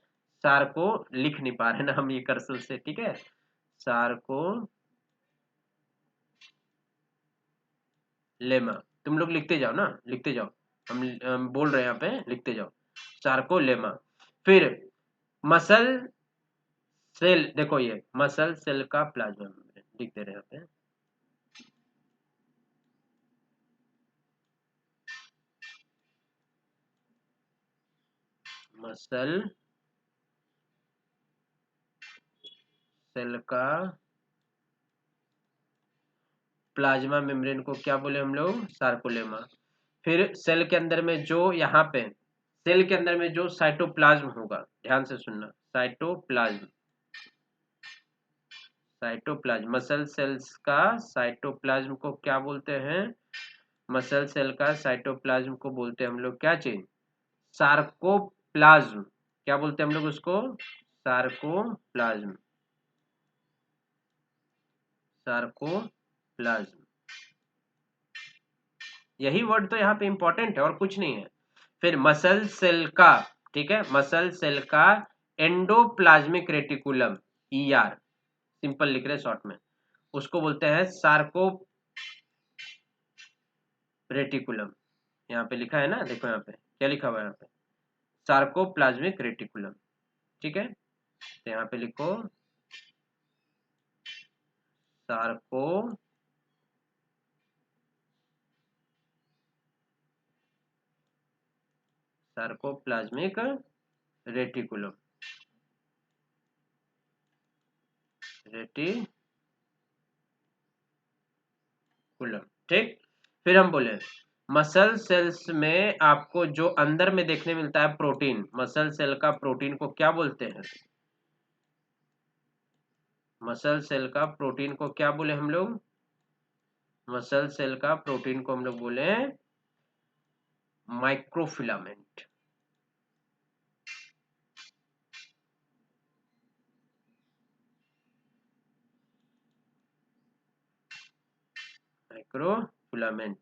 सार्को, लिख नहीं पा रहे ना हम ये कर्सर से, ठीक है, सार्कोलेमा। तुम लोग लिखते जाओ ना, लिखते जाओ, हम बोल रहे हैं यहाँ पे, लिखते जाओ, सार्कोलेमा। फिर मसल सेल, देखो ये मसल सेल का प्लाज्मा मेम्ब्रेन लिख दे रहे हैं यहाँ पे, मसल सेल का प्लाज्मा मेम्ब्रेन को क्या बोले हम लोग? सार्कोलेमा। फिर सेल के अंदर में जो यहाँ पे, सेल के अंदर में जो साइटोप्लाज्म होगा, ध्यान से सुनना, साइटोप्लाज्म, साइटोप्लाज्म, मसल सेल्स का साइटोप्लाज्म को क्या बोलते हैं? मसल सेल का साइटोप्लाज्म को बोलते हैं हम लोग क्या चीज? सार्कोप्लाज्म। क्या बोलते हैं हम लोग उसको? सार्कोप्लाज्म। सार्कोप्लाज्म, यही वर्ड तो यहाँ पे इंपॉर्टेंट है और कुछ नहीं है। फिर मसल सेल का, ठीक है, मसल सेल का एंडोप्लाज्मिक रेटिकुलम, ER सिंपल लिख रहे हैं शॉर्ट में, उसको बोलते हैं सार्को रेटिकुलम। यहाँ पे लिखा है ना, देखो यहाँ पे क्या लिखा हुआ है, यहाँ पे सार्कोप्लाज्मिक रेटिकुलम, ठीक है। तो यहाँ पे लिखो सार्को सार्कोप्लाज्मिक रेटिकुलम, रेटिकुलम, ठीक। फिर हम बोले मसल सेल्स में आपको जो अंदर में देखने मिलता है प्रोटीन, मसल सेल का प्रोटीन को क्या बोलते हैं? मसल सेल का प्रोटीन को क्या बोले हम लोग? मसल सेल का प्रोटीन को हम लोग बोले माइक्रोफिलामेंट। माइक्रोफिलामेंट,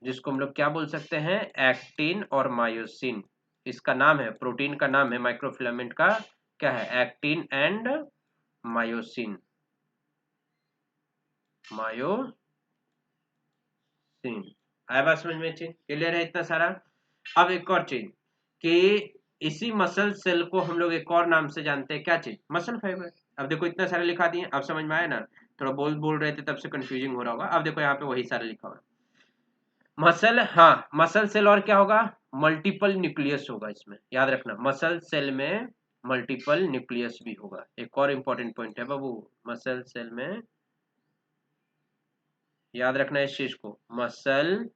जिसको हम लोग क्या बोल सकते हैं? एक्टिन और मायोसिन। इसका नाम है, प्रोटीन का नाम है माइक्रोफिलामेंट का, क्या है? Actin and myosin, myosin. आया बात समझ में? चीज क्लियर है इतना सारा। अब एक और चीज कि इसी मसल सेल को हम लोग एक और नाम से जानते हैं, क्या चीज? Muscle fibre. अब देखो इतना सारा लिखा दिए, अब समझ में आया ना? थोड़ा बोल रहे थे तब से कंफ्यूजिंग हो रहा होगा। अब देखो यहाँ पे वही सारा लिखा हुआ है मसल, हाँ मसल सेल, और क्या होगा? मल्टीपल न्यूक्लियस होगा इसमें, याद रखना मसल सेल में मल्टीपल न्यूक्लियस भी होगा। एक और इंपॉर्टेंट पॉइंट है बाबू, मसल सेल में याद रखना इस चीज को, मसल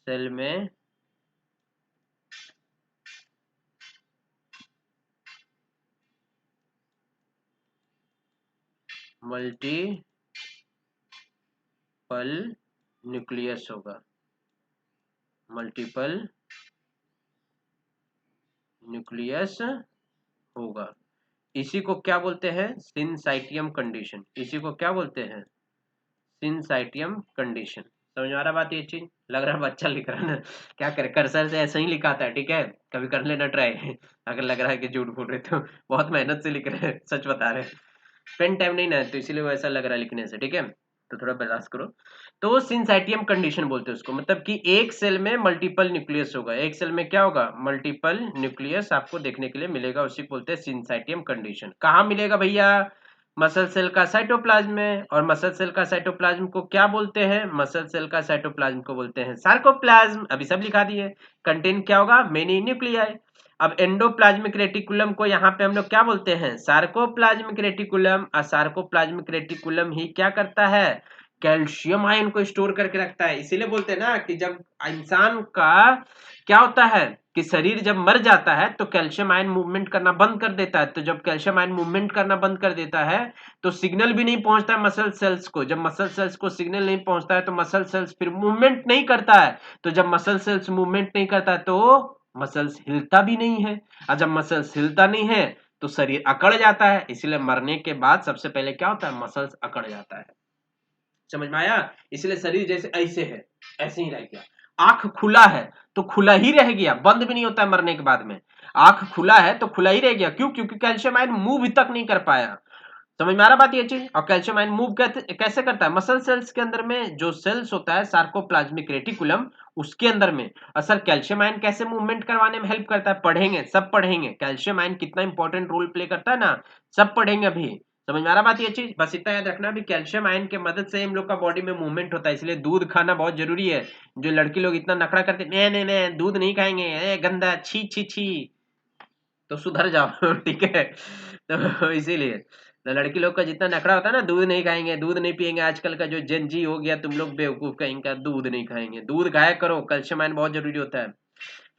सेल में मल्टीपल न्यूक्लियस होगा, मल्टीपल न्यूक्लियस होगा। इसी को क्या बोलते हैं? सिनसाइटियम कंडीशन। इसी को क्या बोलते हैं? सिनसाइटियम कंडीशन। समझ आ रहा बात? ये चीज लग रहा है बच्चा लिख रहा है ना, क्या करे, कर्सर से ऐसे ही लिखाता है, ठीक है, कभी कर लेना ट्राई अगर लग रहा है कि झूठ बोल रहे तो बहुत मेहनत से लिख रहे हैं, सच बता रहे हैं, पेन टाइम नहीं ना, तो इसीलिए वैसा लग रहा है लिखने से, ठीक है, तो थोड़ा बर्दाश्त करो। तो सिंसाइटियम कंडीशन बोलते हैं उसको, मतलब कि एक सेल में मल्टीपल न्यूक्लियस होगा, एक सेल में क्या होगा? मल्टीपल न्यूक्लियस आपको देखने के लिए मिलेगा, उसी को बोलते हैं सिंसाइटियम कंडीशन। कहाँ मिलेगा भैया? मसल सेल का साइटोप्लाज्म में। और मसल सेल का साइटोप्लाज्म को क्या बोलते हैं? मसल सेल का साइटोप्लाज्म को बोलते हैं सार्कोप्लाज्म। अभी सब लिखा दिए। कंटेंट क्या होगा? Many nuclei. अब एंडोप्लाज्मिक रेटिकुलम को यहाँ पे हम लोग क्या बोलते हैं? Sarcoplasmic reticulum. और सार्कोप्लाज्मिक रेटिकुलम ही क्या करता है? कैल्शियम आयन को स्टोर करके रखता है। इसीलिए बोलते हैं ना कि जब इंसान का क्या होता है कि शरीर जब मर जाता है तो कैल्शियम आयन मूवमेंट करना बंद कर देता है। तो जब कैल्शियम आयन मूवमेंट करना बंद कर देता है तो सिग्नल भी नहीं पहुंचता है मसल सेल्स को। जब मसल सेल्स को सिग्नल नहीं पहुंचता है तो मसल सेल्स फिर मूवमेंट नहीं करता है। तो जब मसल सेल्स मूवमेंट नहीं करता है तो मसल्स हिलता भी नहीं है। और जब मसल्स हिलता नहीं है तो शरीर अकड़ जाता है। इसलिए मरने के बाद सबसे पहले क्या होता है? मसल्स अकड़ जाता है। समझ में आया? इसलिए शरीर जैसे ऐसे है ऐसे ही रह गया। आंख खुला है तो खुला ही रह गया, बंद भी नहीं होता है मरने के बाद में। आंख खुला है तो खुला ही रह गया, क्यों? क्योंकि कैल्शियम आयन मूव तक नहीं कर पाया। समझ में आ रहा बात ये चीज? और कैल्शियम आयन मूव कैसे करता है? मसल सेल्स के अंदर में जो सेल्स होता है सार्कोप्लाज्मिक रेटिकुलम, उसके अंदर में। और सर कैल्शियम आयन कैसे मूवमेंट करवाने में हेल्प करता है? पढ़ेंगे, सब पढ़ेंगे कैल्शियम आयन कितना इंपॉर्टेंट रोल प्ले करता है ना, सब पढ़ेंगे अभी। समझ में आ रहा बात ये चीज? बस इतना याद रखना भी कैल्शियम आयन के मदद से हम लोग का बॉडी में मूवमेंट होता है, इसलिए दूध खाना बहुत जरूरी है। जो लड़की लोग इतना नखरा करते, नहीं दूध नहीं खाएंगे, गंदा, छी छी छी, तो सुधर जाओ ठीक है। तो इसीलिए तो लड़की लोग का जितना नखरा होता है ना, दूध नहीं खाएंगे, दूध नहीं पिएंगे, आजकल का जो जेन जी हो गया, तुम लोग बेवकूफ कहीं का, दूध नहीं खाएंगे। दूध खाया करो, कैल्शियम आयन बहुत जरूरी होता है।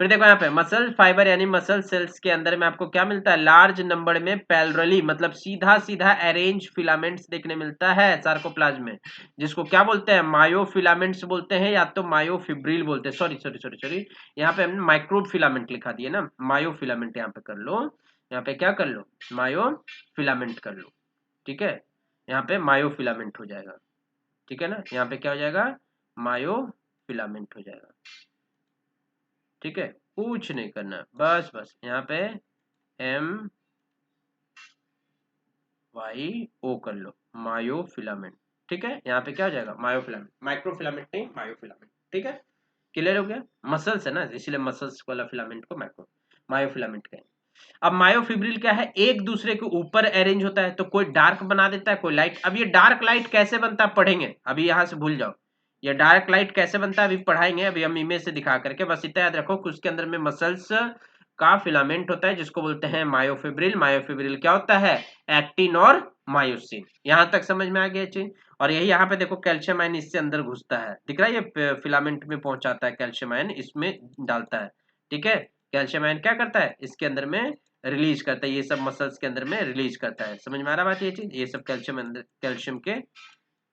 फिर देखो यहाँ पे मसल फाइबर यानी मसल सेल्स के अंदर में आपको क्या मिलता है, लार्ज नंबर में पैरेलली मतलब सीधा सीधा अरेंज फिलामेंट्स देखने मिलता है सार्कोप्लाज्म में, जिसको क्या बोलते हैं, मायोफिलामेंट्स बोलते हैं या तो मायोफिब्रिल बोलते हैं। सॉरी सॉरी सॉरी सॉरी, यहाँ पे हमने माइक्रो फिलामेंट लिखा दिया ना, मायोफिलामेंट यहाँ पे कर लो, यहाँ पे क्या कर लो, मायोफिलामेंट कर लो, ठीक है, यहाँ पे मायोफिलामेंट हो जाएगा, ठीक है ना, यहाँ पे क्या हो जाएगा, मायोफिलामेंट हो जाएगा, ठीक है, कुछ नहीं करना, बस बस यहाँ पे MYO कर लो, मायोफिलामेंट, ठीक है, यहाँ पे क्या हो जाएगा, मायोफिलामेंट, माइक्रोफिलामेंट नहीं मायोफिलामेंट, ठीक है, क्लियर हो गया, मसल्स है ना इसलिए मसल्स वाला फिलामेंट को मायोफिलामेंट कहें। अब मायोफिब्रिल क्या है, एक दूसरे के ऊपर अरेंज होता है, तो कोई डार्क बना देता है कोई लाइट। अब ये डार्क लाइट कैसे बनता है पढ़ेंगे, अभी यहाँ से भूल जाओ, ये डार्क लाइट कैसे बनता है अभी पढ़ाएंगे, अभी हम इमेज से दिखा करके, बस इतना याद रखो कि उसके अंदर में मसल्स का फिलामेंट होता है जिसको बोलते हैं मायोफिब्रिल। मायोफिब्रिल क्या होता है, एक्टिन और मायोसिन, यहाँ तक समझ में आ गया चीज। और यही यहाँ पे देखो कैल्शियम आयन इससे अंदर घुसता है, दिख रहा है, ये फिलामेंट में पहुंचाता है कैल्शियम आयन, इसमें डालता है, ठीक है, कैल्शियम आयन क्या करता है इसके अंदर में रिलीज करता है, ये सब मसल्स के अंदर में रिलीज करता है, समझ में आ रहा बात, ये चीज, ये सब कैल्शियम अंदर,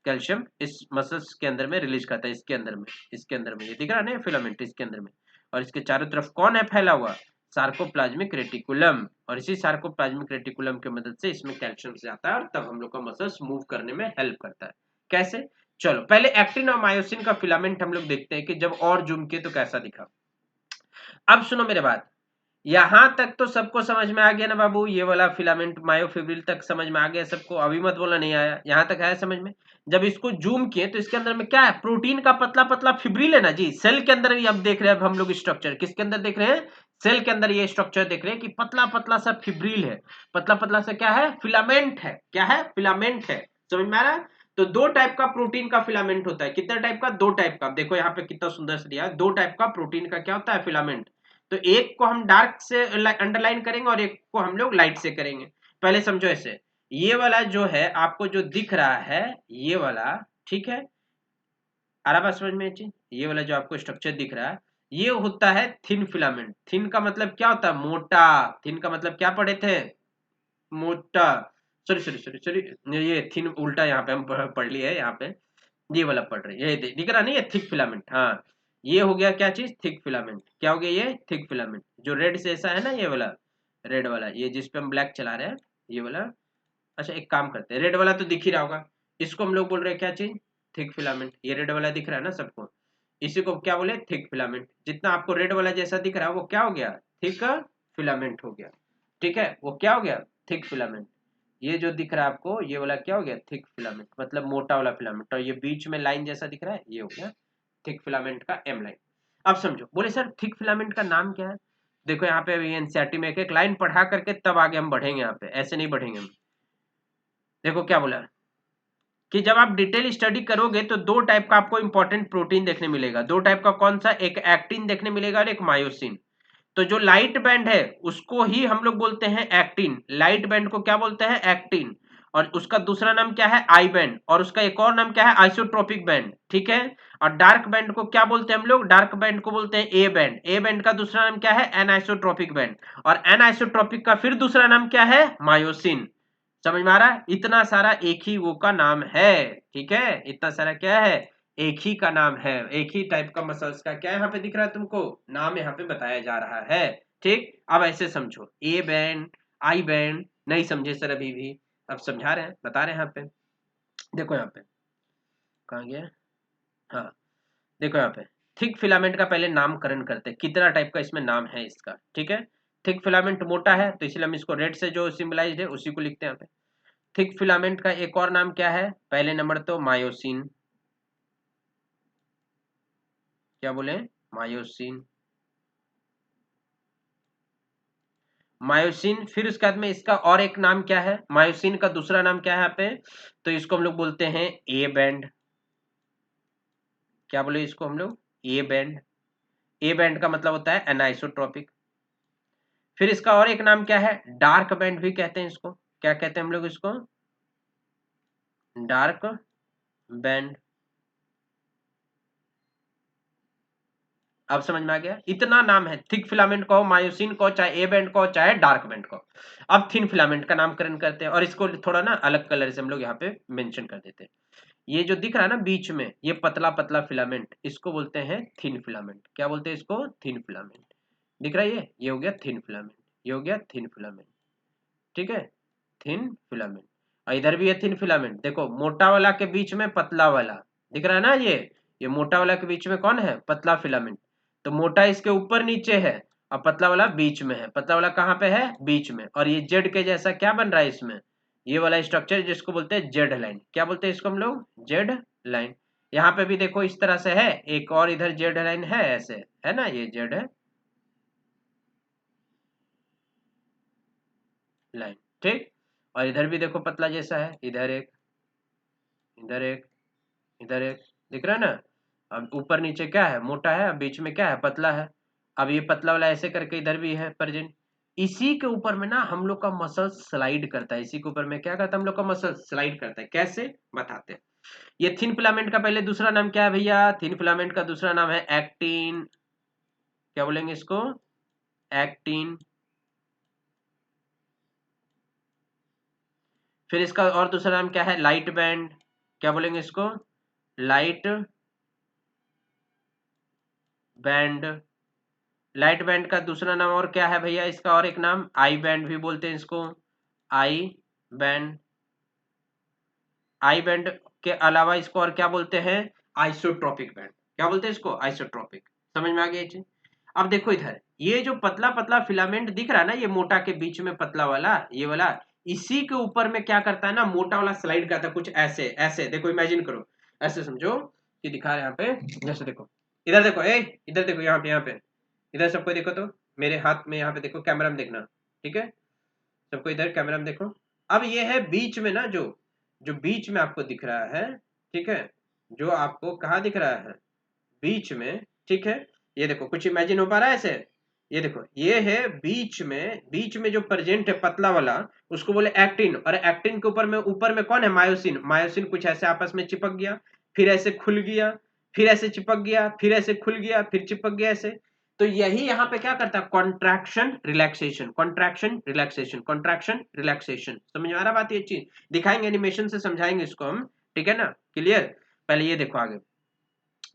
कैल्शियम इस मसल्स के अंदर में रिलीज करता है, इसके अंदर में ये दिख रहा है ना फिलामेंट इसके अंदर में, और इसके चारों तरफ कौन है फैला हुआ, सार्कोप्लाज्मिक रेटिकुलम, और इसी सार्कोप्लाज्मिक रेटिकुलम की मदद से इसमें कैल्शियम से आता है और तब हम लोग का मसल्स मूव करने में हेल्प करता है। कैसे, चलो पहले एक्टिन और मायोसिन का फिलामेंट हम लोग देखते हैं कि जब और जूम किए तो कैसा दिखा। अब सुनो मेरे बात, यहां तक तो सबको समझ में आ गया ना बाबू, ये वाला फिलामेंट मायोफिब्रिल तक समझ में आ गया सबको, अभी मत बोला नहीं आया, यहां तक है समझ में। जब इसको जूम किए तो इसके अंदर में क्या है, प्रोटीन का पतला पतला फिब्रिल है ना जी, सेल के अंदर भी अब देख रहे हैं, अब हम लोग स्ट्रक्चर किसके अंदर देख रहे हैं, सेल के अंदर ये स्ट्रक्चर देख रहे हैं कि पतला पतला सा फिब्रिल है, पतला पतला सा क्या है, फिलामेंट है, क्या है, फिलामेंट है, समझ में आ रहा है। तो दो टाइप का प्रोटीन का फिलामेंट होता है, कितने टाइप का, दो टाइप का, देखो यहाँ पे कितना सुंदर से दिया है, दो टाइप का प्रोटीन का क्या होता है, फिलामेंट। तो एक को हम डार्क से अंडरलाइन करेंगे और एक को हम लोग लाइट से करेंगे। पहले समझो ऐसे, ये वाला जो है आपको जो दिख रहा है, ये वाला, ठीक है, आ रहा बात समझ में चीज, ये वाला जो आपको स्ट्रक्चर दिख रहा है ये होता है थिन फिलामेंट। थिन का मतलब क्या होता है, मोटा, थिन का मतलब क्या पढ़े थे, मोटा, सॉरी सॉरी सॉरी सॉरी, ये थिन उल्टा यहाँ पे हम पढ़ लिए है, यहाँ पे ये वाला पढ़ रहे हैं, ये दिख रहा नहीं, ये थिक फिलामेंट, हाँ, ये हो गया क्या चीज, थिक फिलामेंट, क्या हो गया ये थिक फिलामेंट, जो रेड से ऐसा है ना, ये वाला रेड वाला, ये जिस पे हम ब्लैक चला रहे हैं, ये वाला। अच्छा एक काम करते हैं, रेड वाला तो दिख ही रहा होगा, इसको हम लोग बोल रहे हैं क्या चीज, थिक फिलामेंट, ये रेड वाला दिख रहा है ना सबको, इसी को क्या बोले, थिक फिलामेंट। जितना आपको रेड वाला जैसा दिख रहा है वो क्या हो गया, थिक फिलामेंट हो गया, ठीक है, वो क्या हो गया, थिक फिलामेंट। ये जो दिख रहा है आपको ये वाला क्या हो गया, थिक फिलामेंट, मतलब मोटा वाला फिलामेंट, और ये बीच में लाइन जैसा दिख रहा है ये हो गया थिक फिलामेंट का एम लाइन। अब समझो, बोले सर थिक फिलामेंट का नाम क्या है, देखो यहाँ पे अभी एनसीईआरटी में एक एक लाइन पढ़ा करके तब आगे हम बढ़ेंगे, यहाँ पे ऐसे नहीं बढ़ेंगे हम। देखो क्या बोला कि जब आप डिटेल स्टडी करोगे तो दो टाइप का आपको इंपॉर्टेंट प्रोटीन देखने मिलेगा, दो टाइप का, कौन सा, एक एक्टिन देखने मिलेगा और एक मायोसिन। तो जो लाइट बैंड है उसको ही हम लोग बोलते हैं एक्टिन, लाइट बैंड को क्या बोलते हैं, एक्टिन, और उसका दूसरा नाम क्या है, आई बैंड, और उसका एक और नाम क्या है, आइसोट्रोपिक बैंड, ठीक है। और डार्क बैंड को क्या बोलते हैं हम लोग, डार्क बैंड को बोलते हैं ए बैंड, ए बैंड का दूसरा नाम क्या है, एनआइसोट्रोपिक बैंड, और एनआइसोट्रोपिक का फिर दूसरा नाम क्या है, मायोसिन। समझ में आ रहा है, इतना सारा एक ही वो का नाम है, ठीक है, इतना सारा क्या है, एक ही का नाम है, एक ही टाइप का मसल्स का क्या यहाँ पे दिख रहा है तुमको, नाम यहाँ पे बताया जा रहा है, ठीक। अब ऐसे समझो, ए बैंड, आई बैंड, नहीं समझे सर अभी भी, अब समझा रहे हैं, बता रहे हैं यहाँ पे, देखो यहाँ पे, कहाँ गया, हाँ, देखो यहाँ पे, थिक फिलामेंट का पहले नामकरण करते हैं, कितना टाइप का इसमें नाम है इसका, ठीक है। थिक फिलामेंट मोटा है तो इसलिए हम इसको रेड से जो सिंबलाइज्ड है उसी को लिखते हैं यहाँ पे। थिक फिलामेंट का एक और नाम क्या है, पहले नंबर तो मायोसिन, क्या बोले, मायोसिन, मायोसिन, फिर उसके बाद में इसका और एक नाम क्या है, मायोसिन का दूसरा नाम क्या है यहाँ पे, तो इसको हम लोग बोलते हैं ए बैंड, क्या बोले इसको हम लोग, ए बैंड, ए बैंड का मतलब होता है एनाइसोट्रोपिक। फिर इसका और एक नाम क्या है, डार्क बैंड भी कहते हैं इसको, क्या कहते हैं हम लोग इसको, डार्क बैंड। अब समझ में आ गया, इतना नाम है। थिक फिलामेंट कहो, मायोसिन कहो, चाहे ए बैंड कहो, चाहे डार्क बैंड कहो। अब थिन फिलामेंट का नामकरण करते हैं और इसको थोड़ा ना अलग कलर से हम लोग यहाँ पे मेंशन कर देते हैं। ये जो दिख रहा है ना बीच में, ये पतला पतला फिलामेंट, इसको बोलते हैं थिन फिलामेंट। क्या बोलते हैं इसको? Thin filament. दिख रहा है ये हो गया थिन फिलामेंट, ये हो गया थिन फिलामेंट। ठीक है, थिन फिलामेंट। और इधर भी है थिन फिलामेंट, देखो मोटा वाला के बीच में पतला वाला दिख रहा है ना, ये मोटा वाला के बीच में कौन है? पतला फिलामेंट। तो मोटा इसके ऊपर नीचे है और पतला वाला बीच में है। पतला वाला कहाँ पे है? बीच में। और ये जेड के जैसा क्या बन रहा है इसमें? ये वाला स्ट्रक्चर जिसको बोलते हैं जेड लाइन। क्या बोलते हैं इसको हम लोग? Z line. यहाँ पे भी देखो इस तरह से है, एक और इधर जेड लाइन है, ऐसे है ना, ये जेड है लाइन। ठीक, और इधर भी देखो पतला जैसा है, इधर एक, इधर एक, इधर एक, दिख रहा है ना। अब ऊपर नीचे क्या है? मोटा है, अब बीच में क्या है? पतला है। अब ये पतला वाला ऐसे करके इधर भी है प्रेजेंट। इसी के ऊपर में ना हम लोग का मसल स्लाइड करता है, इसी के ऊपर में क्या करता है? हम लोग का मसल स्लाइड करता है। कैसे? बताते हैं। ये थिन फिलामेंट का पहले दूसरा नाम क्या है भैया? थिन फिलामेंट का दूसरा नाम है एक्टिन। क्या बोलेंगे इसको? एक्टिन। फिर इसका और दूसरा नाम क्या है? Light band. क्या बोलेंगे इसको? Light band. लाइट बैंड का दूसरा नाम और क्या है भैया? इसका और एक नाम आई बैंड भी बोलते हैं इसको। I band. आई बैंड के अलावा इसको और क्या बोलते हैं? Isotropic band. क्या बोलते हैं इसको? आइसोट्रोपिक। समझ में आ गया ये चीज? अब देखो इधर ये जो पतला पतला फिलामेंट दिख रहा है ना, ये मोटा के बीच में पतला वाला, ये वाला, इसी के ऊपर में क्या करता है ना, मोटा वाला स्लाइड करता है कुछ ऐसे ऐसे। देखो इमेजिन करो, ऐसे समझो कि दिखा रहे हैं यहाँ पे, जैसे देखो इधर देखो, इधर देखो, यहाँ पे इधर सबको देखो तो, मेरे हाथ में यहाँ पे देखो, कैमरा में देखना। ठीक है, सबको इधर कैमरा में देखो। अब ये है बीच में ना, जो जो बीच में आपको दिख रहा है, ठीक है, जो आपको कहाँ दिख रहा है? बीच में। ठीक है, ये देखो कुछ इमेजिन हो पा रहा है ऐसे? ये देखो ये है बीच में, बीच में जो प्रेजेंट है पतला वाला, उसको बोले एक्टिन। और एक्टिन के ऊपर में कौन है? मायोसिन। मायोसिन कुछ ऐसे आपस में चिपक गया, फिर ऐसे खुल गया, फिर ऐसे चिपक गया, फिर ऐसे खुल गया, फिर चिपक गया ऐसे। तो यही यहाँ पे क्या करता है? Contraction relaxation, contraction relaxation, contraction relaxation. समझ में आ रहा बात? ये चीज दिखाएंगे, एनिमेशन से समझाएंगे इसको हम। ठीक है ना, क्लियर? पहले ये देखो आगे,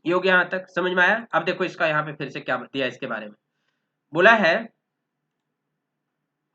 ये हो गया यहाँ तक, समझ में आया? अब देखो इसका यहाँ पे फिर से क्या दिया इसके बारे में। बोला है,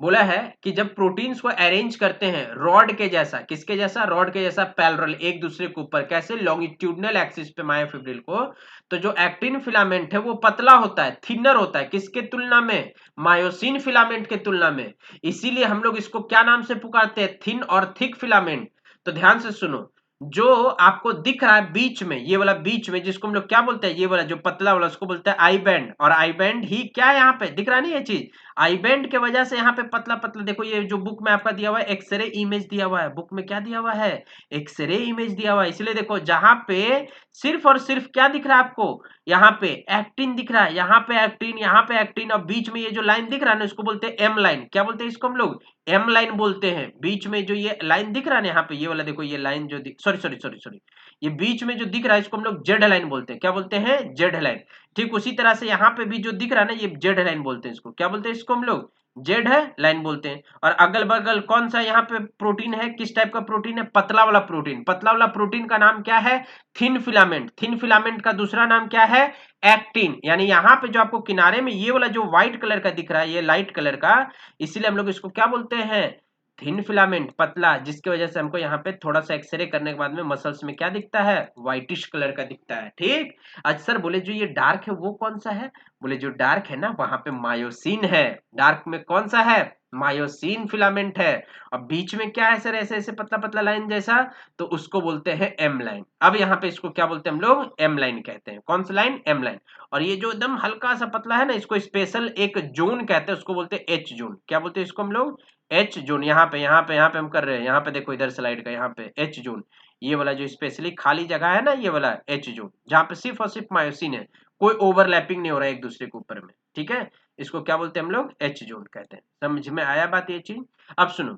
बोला है कि जब प्रोटीन्स को अरेंज करते हैं रॉड के जैसा, किसके जैसा? रॉड के जैसा, पैरेलल एक दूसरे के ऊपर, कैसे? लॉन्गिट्यूडनल एक्सिस पे मायोफिब्रिल को। तो जो एक्टिन फिलामेंट है वो पतला होता है, थिनर होता है, किसके तुलना में? मायोसिन फिलामेंट के तुलना में। इसीलिए हम लोग इसको क्या नाम से पुकारते हैं? थिन और थिक फिलामेंट। तो ध्यान से सुनो, जो आपको दिख रहा है बीच में, ये वाला बीच में, जिसको हम लोग क्या बोलते हैं? ये वाला जो पतला वाला, उसको बोलते हैं आई बैंड। और आई बैंड ही क्या है यहाँ पे दिख रहा है ना, ये चीज आई बैंड के वजह से यहाँ पे पतला पतला। देखो ये जो बुक में आपका दिया हुआ है, एक्सरे इमेज दिया हुआ है, बुक में क्या दिया हुआ है? एक्सरे इमेज दिया हुआ है। इसलिए देखो जहां पे सिर्फ और सिर्फ क्या दिख रहा है आपको? यहाँ पे एक्टिन दिख रहा है, यहाँ पे एक्टिन, यहाँ पे एक्टिन, और बीच में ये जो लाइन दिख रहा है ना, इसको बोलते हैं एम लाइन। क्या बोलते हैं इसको हम लोग? एम लाइन बोलते हैं। बीच में जो ये लाइन दिख रहा है ना, यहाँ पे ये वाला देखो, ये लाइन जो सॉरी सॉरी सॉरी सॉरी, ये बीच में जो दिख रहा है, इसको हम लोग जेड लाइन बोलते हैं। क्या बोलते हैं? Z line. ठीक उसी तरह से यहाँ पे भी जो दिख रहा है ना, ये जेड लाइन बोलते हैं इसको। क्या बोलते हैं इसको हम लोग? जेड है लाइन बोलते हैं। और अगल बगल कौन सा यहाँ पे प्रोटीन है? किस टाइप का प्रोटीन है? पतला वाला प्रोटीन। पतला वाला प्रोटीन का नाम क्या है? Thin filament. थिन फिलामेंट का दूसरा नाम क्या है? एक्टिन। यानी यहाँ पे जो आपको किनारे में ये वाला जो व्हाइट कलर का दिख रहा है, ये लाइट कलर का, इसीलिए हम लोग इसको क्या बोलते हैं? थिन फिलामेंट, पतला, जिसकी वजह से हमको यहाँ पे थोड़ा सा एक्सरे करने के बाद में मसल्स में क्या दिखता है? व्हाइटिश कलर का दिखता है। ठीक। अच्छा सर बोले जो ये डार्क है वो कौन सा है? बोले जो डार्क है ना, वहां पे मायोसिन है। डार्क में कौन सा है? मायोसिन फिलामेंट है। और बीच में क्या है सर, ऐसे ऐसे पतला पतला लाइन जैसा? तो उसको बोलते हैं एम लाइन। अब यहाँ पे इसको क्या बोलते हैं हम लोग? एम लाइन कहते हैं। कौन सा लाइन? M line. और ये जो एकदम हल्का सा पतला है ना, इसको स्पेशल एक जोन कहते हैं, उसको बोलते हैं एच जोन। क्या बोलते हैं इसको हम लोग? H zone. यहाँ पे हम कर रहे हैं, यहाँ पे देखो इधर स्लाइड का, यहाँ पे एच जोन। ये वाला जो स्पेशली खाली जगह है ना, ये वाला एच जोन, जहाँ पे सिर्फ और सिर्फ मायोसिन है, कोई ओवरलैपिंग नहीं हो रहा है एक दूसरे के ऊपर में। ठीक है, इसको क्या बोलते हैं हम लोग? एच जोन कहते हैं। समझ में आया बात ये चीज? अब सुनो,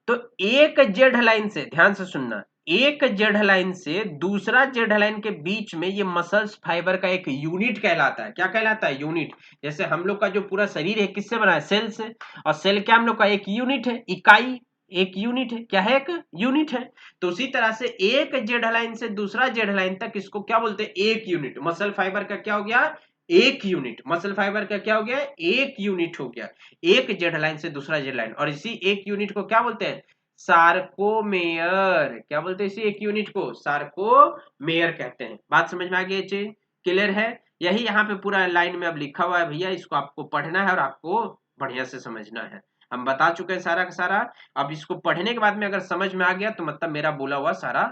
तो एक जेड लाइन से, ध्यान से सुनना, एक जेड लाइन से दूसरा जेड लाइन के बीच में ये मसल्स फाइबर का एक यूनिट कहलाता है। क्या कहलाता है? यूनिट। जैसे हम लोग का जो पूरा शरीर है किससे बना है? सेल से। और सेल क्या हम लोग का एक यूनिट है, इकाई, एक यूनिट है। क्या है? एक यूनिट है। तो उसी तरह से एक जेड लाइन से दूसरा जेड लाइन तक इसको क्या बोलते हैं? एक यूनिट। मसल फाइबर का क्या हो गया? एक यूनिट। मसल फाइबर का क्या हो गया? एक यूनिट हो गया। एक जेड लाइन से दूसरा जेड लाइन, और इसी एक यूनिट को क्या बोलते हैं? सार्कोमेयर। क्या बोलते हैं इसी एक यूनिट को? सार्कोमेयर कहते हैं। बात समझ में आ गई? ये चीज क्लियर है? यही यहाँ पे पूरा लाइन में अब लिखा हुआ है भैया, इसको आपको पढ़ना है और आपको बढ़िया से समझना है। हम बता चुके हैं सारा का सारा। अब इसको पढ़ने के बाद में अगर समझ में आ गया तो मतलब मेरा बोला हुआ सारा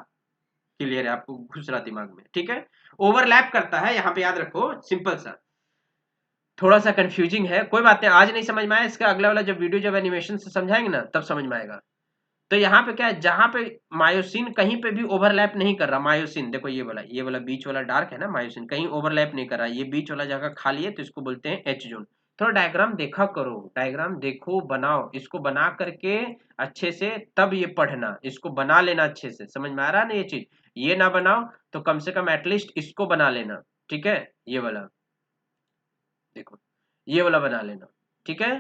क्लियर है, आपको घुस रहा दिमाग में। ठीक है? ओवरलैप करता है यहाँ पे, याद रखो। सिंपल सा, थोड़ा सा कंफ्यूजिंग है, कोई बात नहीं। आज नहीं समझ में आया, इसका अगला वाला जब वीडियो जब एनिमेशन से समझाएंगे ना तब समझ में आएगा। तो यहाँ पे क्या है, जहां पे मायोसिन कहीं पे भी ओवरलैप नहीं कर रहा, मायोसिन देखो ये वाला बीच वाला डार्क है ना, मायोसिन कहीं ओवरलैप नहीं कर रहा, ये बीच वाला जगह खाली है तो इसको बोलते हैं एच जोन। थोड़ा डायग्राम देखा करो, डायग्राम देखो, बनाओ, इसको बना करके अच्छे से तब ये पढ़ना, इसको बना लेना अच्छे से। समझ में आ रहा है ना ये चीज? ये ना बनाओ तो कम से कम एटलीस्ट इसको बना लेना। ठीक है? ये वाला देखो, ये वाला बना लेना। ठीक है?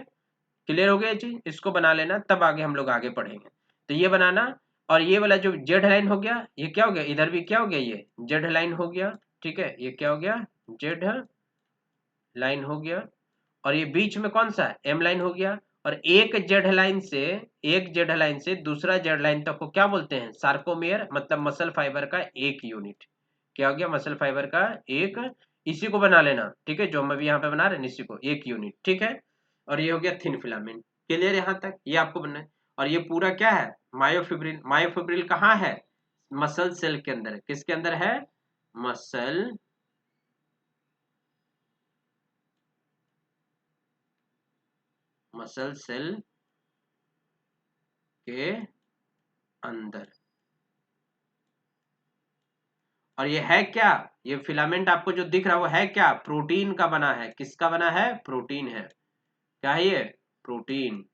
क्लियर हो गया ये चीज? इसको बना लेना, तब आगे हम लोग आगे पढ़ेंगे। तो ये बनाना। और ये वाला जो जेड लाइन हो गया, ये क्या हो गया? इधर भी क्या हो गया? ये जेड लाइन हो गया। ठीक है? ये क्या हो गया? जेड लाइन हो गया। और ये बीच में कौन सा है? एम लाइन हो गया। और एक जेड लाइन से दूसरा जेड लाइन तक को क्या बोलते हैं? सार्कोमेयर, मतलब मसल फाइबर का एक यूनिट। क्या हो गया? मसल फाइबर का एक। इसी को बना लेना। ठीक है? जो हम अभी यहाँ पे बना रहे हैं इसी को एक यूनिट। ठीक है? और ये हो गया थिन फिलामेंट। क्लियर यहाँ तक? ये आपको बनना है। और ये पूरा क्या है? मायोफिब्रिल। मायोफिब्रिल कहाँ है? मसल सेल के अंदर है। किसके अंदर है? मसल मसल सेल के अंदर। और ये है क्या? ये फिलामेंट आपको जो दिख रहा है वो है क्या? प्रोटीन का बना है। किसका बना है? प्रोटीन है। क्या है ये? प्रोटीन।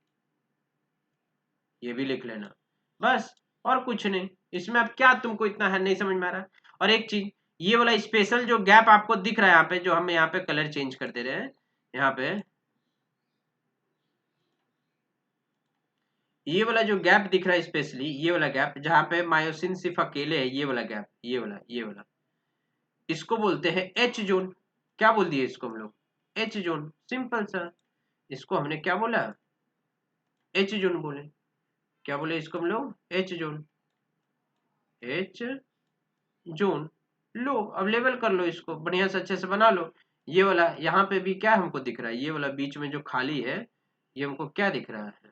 ये भी लिख लेना। बस, और कुछ नहीं। इसमें अब क्या तुमको इतना है नहीं समझ में आ रहा? और एक चीज, ये वाला स्पेशल जो गैप आपको दिख रहा है यहाँ पे, जो हम यहाँ पे कलर चेंज कर दे रहे हैं यहाँ पे, ये वाला जो गैप दिख रहा है स्पेशली, ये वाला गैप जहाँ पे मायोसिन सिर्फ अकेले है, ये वाला गैप, ये वाला इसको बोलते हैं एच जोन। क्या बोल दिए इसको हम लोग? H zone. सिंपल सा, इसको हमने क्या बोला? एच जोन बोले। क्या बोले इसको हम लोग? H zone. H zone. लो, अब लेवल कर लो, इसको बढ़िया से अच्छे से बना लो। ये वाला यहाँ पे भी क्या हमको दिख रहा है? ये वाला बीच में जो खाली है, ये हमको क्या दिख रहा है?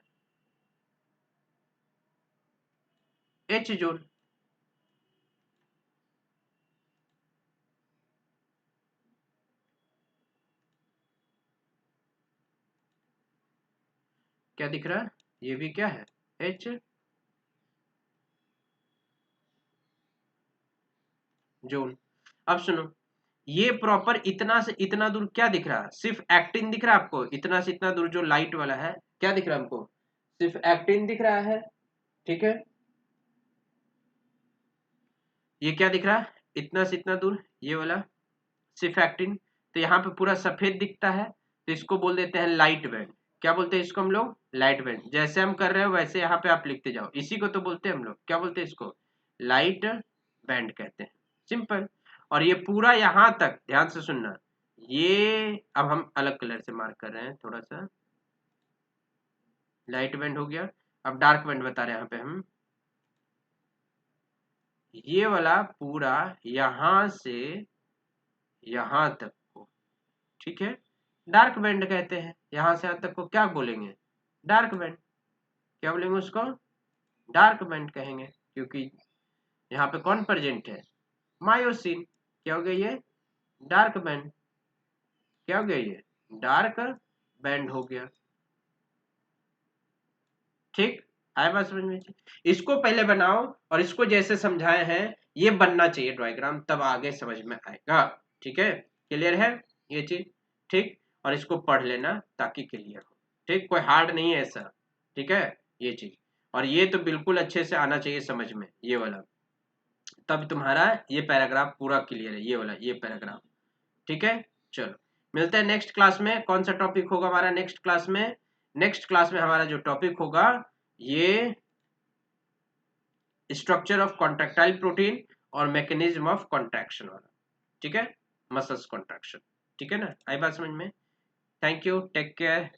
H zone. क्या दिख रहा है? ये भी क्या है? H zone. अब सुनो, ये प्रॉपर इतना से इतना दूर क्या दिख रहा है? सिर्फ एक्टिन दिख रहा है आपको? इतना से इतना दूर जो लाइट वाला है, क्या दिख रहा है हमको? सिर्फ एक्टिन दिख रहा है। ठीक है? ये क्या दिख रहा है? इतना से इतना दूर ये वाला सिर्फ एक्टिन। तो यहाँ पे पूरा सफेद दिखता है, तो इसको बोल देते हैं लाइट बैंड। क्या बोलते हैं इसको हम लोग? Light band. जैसे हम कर रहे हो वैसे यहाँ पे आप लिखते जाओ, इसी को तो बोलते हैं हम लोग, क्या बोलते हैं इसको? लाइट बैंड कहते हैं। सिंपल। और ये पूरा यहाँ तक ध्यान से सुनना, ये अब हम अलग कलर से मार्क कर रहे हैं थोड़ा सा। लाइट बैंड हो गया। अब डार्क बैंड बता रहे हैं यहाँ पे हम। ये वाला पूरा यहाँ से यहाँ तक को, ठीक है, डार्क बैंड कहते हैं। यहाँ से यहाँ तक को क्या बोलेंगे? Dark band. क्या बोलेंगे उसको? डार्क बैंड कहेंगे, क्योंकि यहाँ पे कौन प्रेजेंट है? मायोसिन। क्या हो गया ये? Dark band. क्या हो गया ये? डार्क बैंड हो गया। ठीक, आया बात समझ में? इसको पहले बनाओ, और इसको जैसे समझाए हैं ये बनना चाहिए डायग्राम, तब आगे समझ में आएगा। ठीक है? क्लियर है ये चीज? ठीक। और इसको पढ़ लेना ताकि क्लियर हो। ठीक, कोई हार्ड नहीं है ऐसा। ठीक है? ये चीज, और ये तो बिल्कुल अच्छे से आना चाहिए समझ में, ये वाला। तब तुम्हारा ये पैराग्राफ पूरा क्लियर है, ये वाला ये पैराग्राफ। ठीक है, चलो मिलते हैं नेक्स्ट क्लास में। कौन सा टॉपिक होगा हमारा नेक्स्ट क्लास में? नेक्स्ट क्लास में हमारा जो टॉपिक होगा ये स्ट्रक्चर ऑफ कॉन्ट्रैक्टाइल प्रोटीन और मैकेनिज्म ऑफ कॉन्ट्रैक्शन वाला। ठीक है, मसल्स कॉन्ट्रैक्शन। ठीक है ना, आई बात समझ में? Thank you, take care.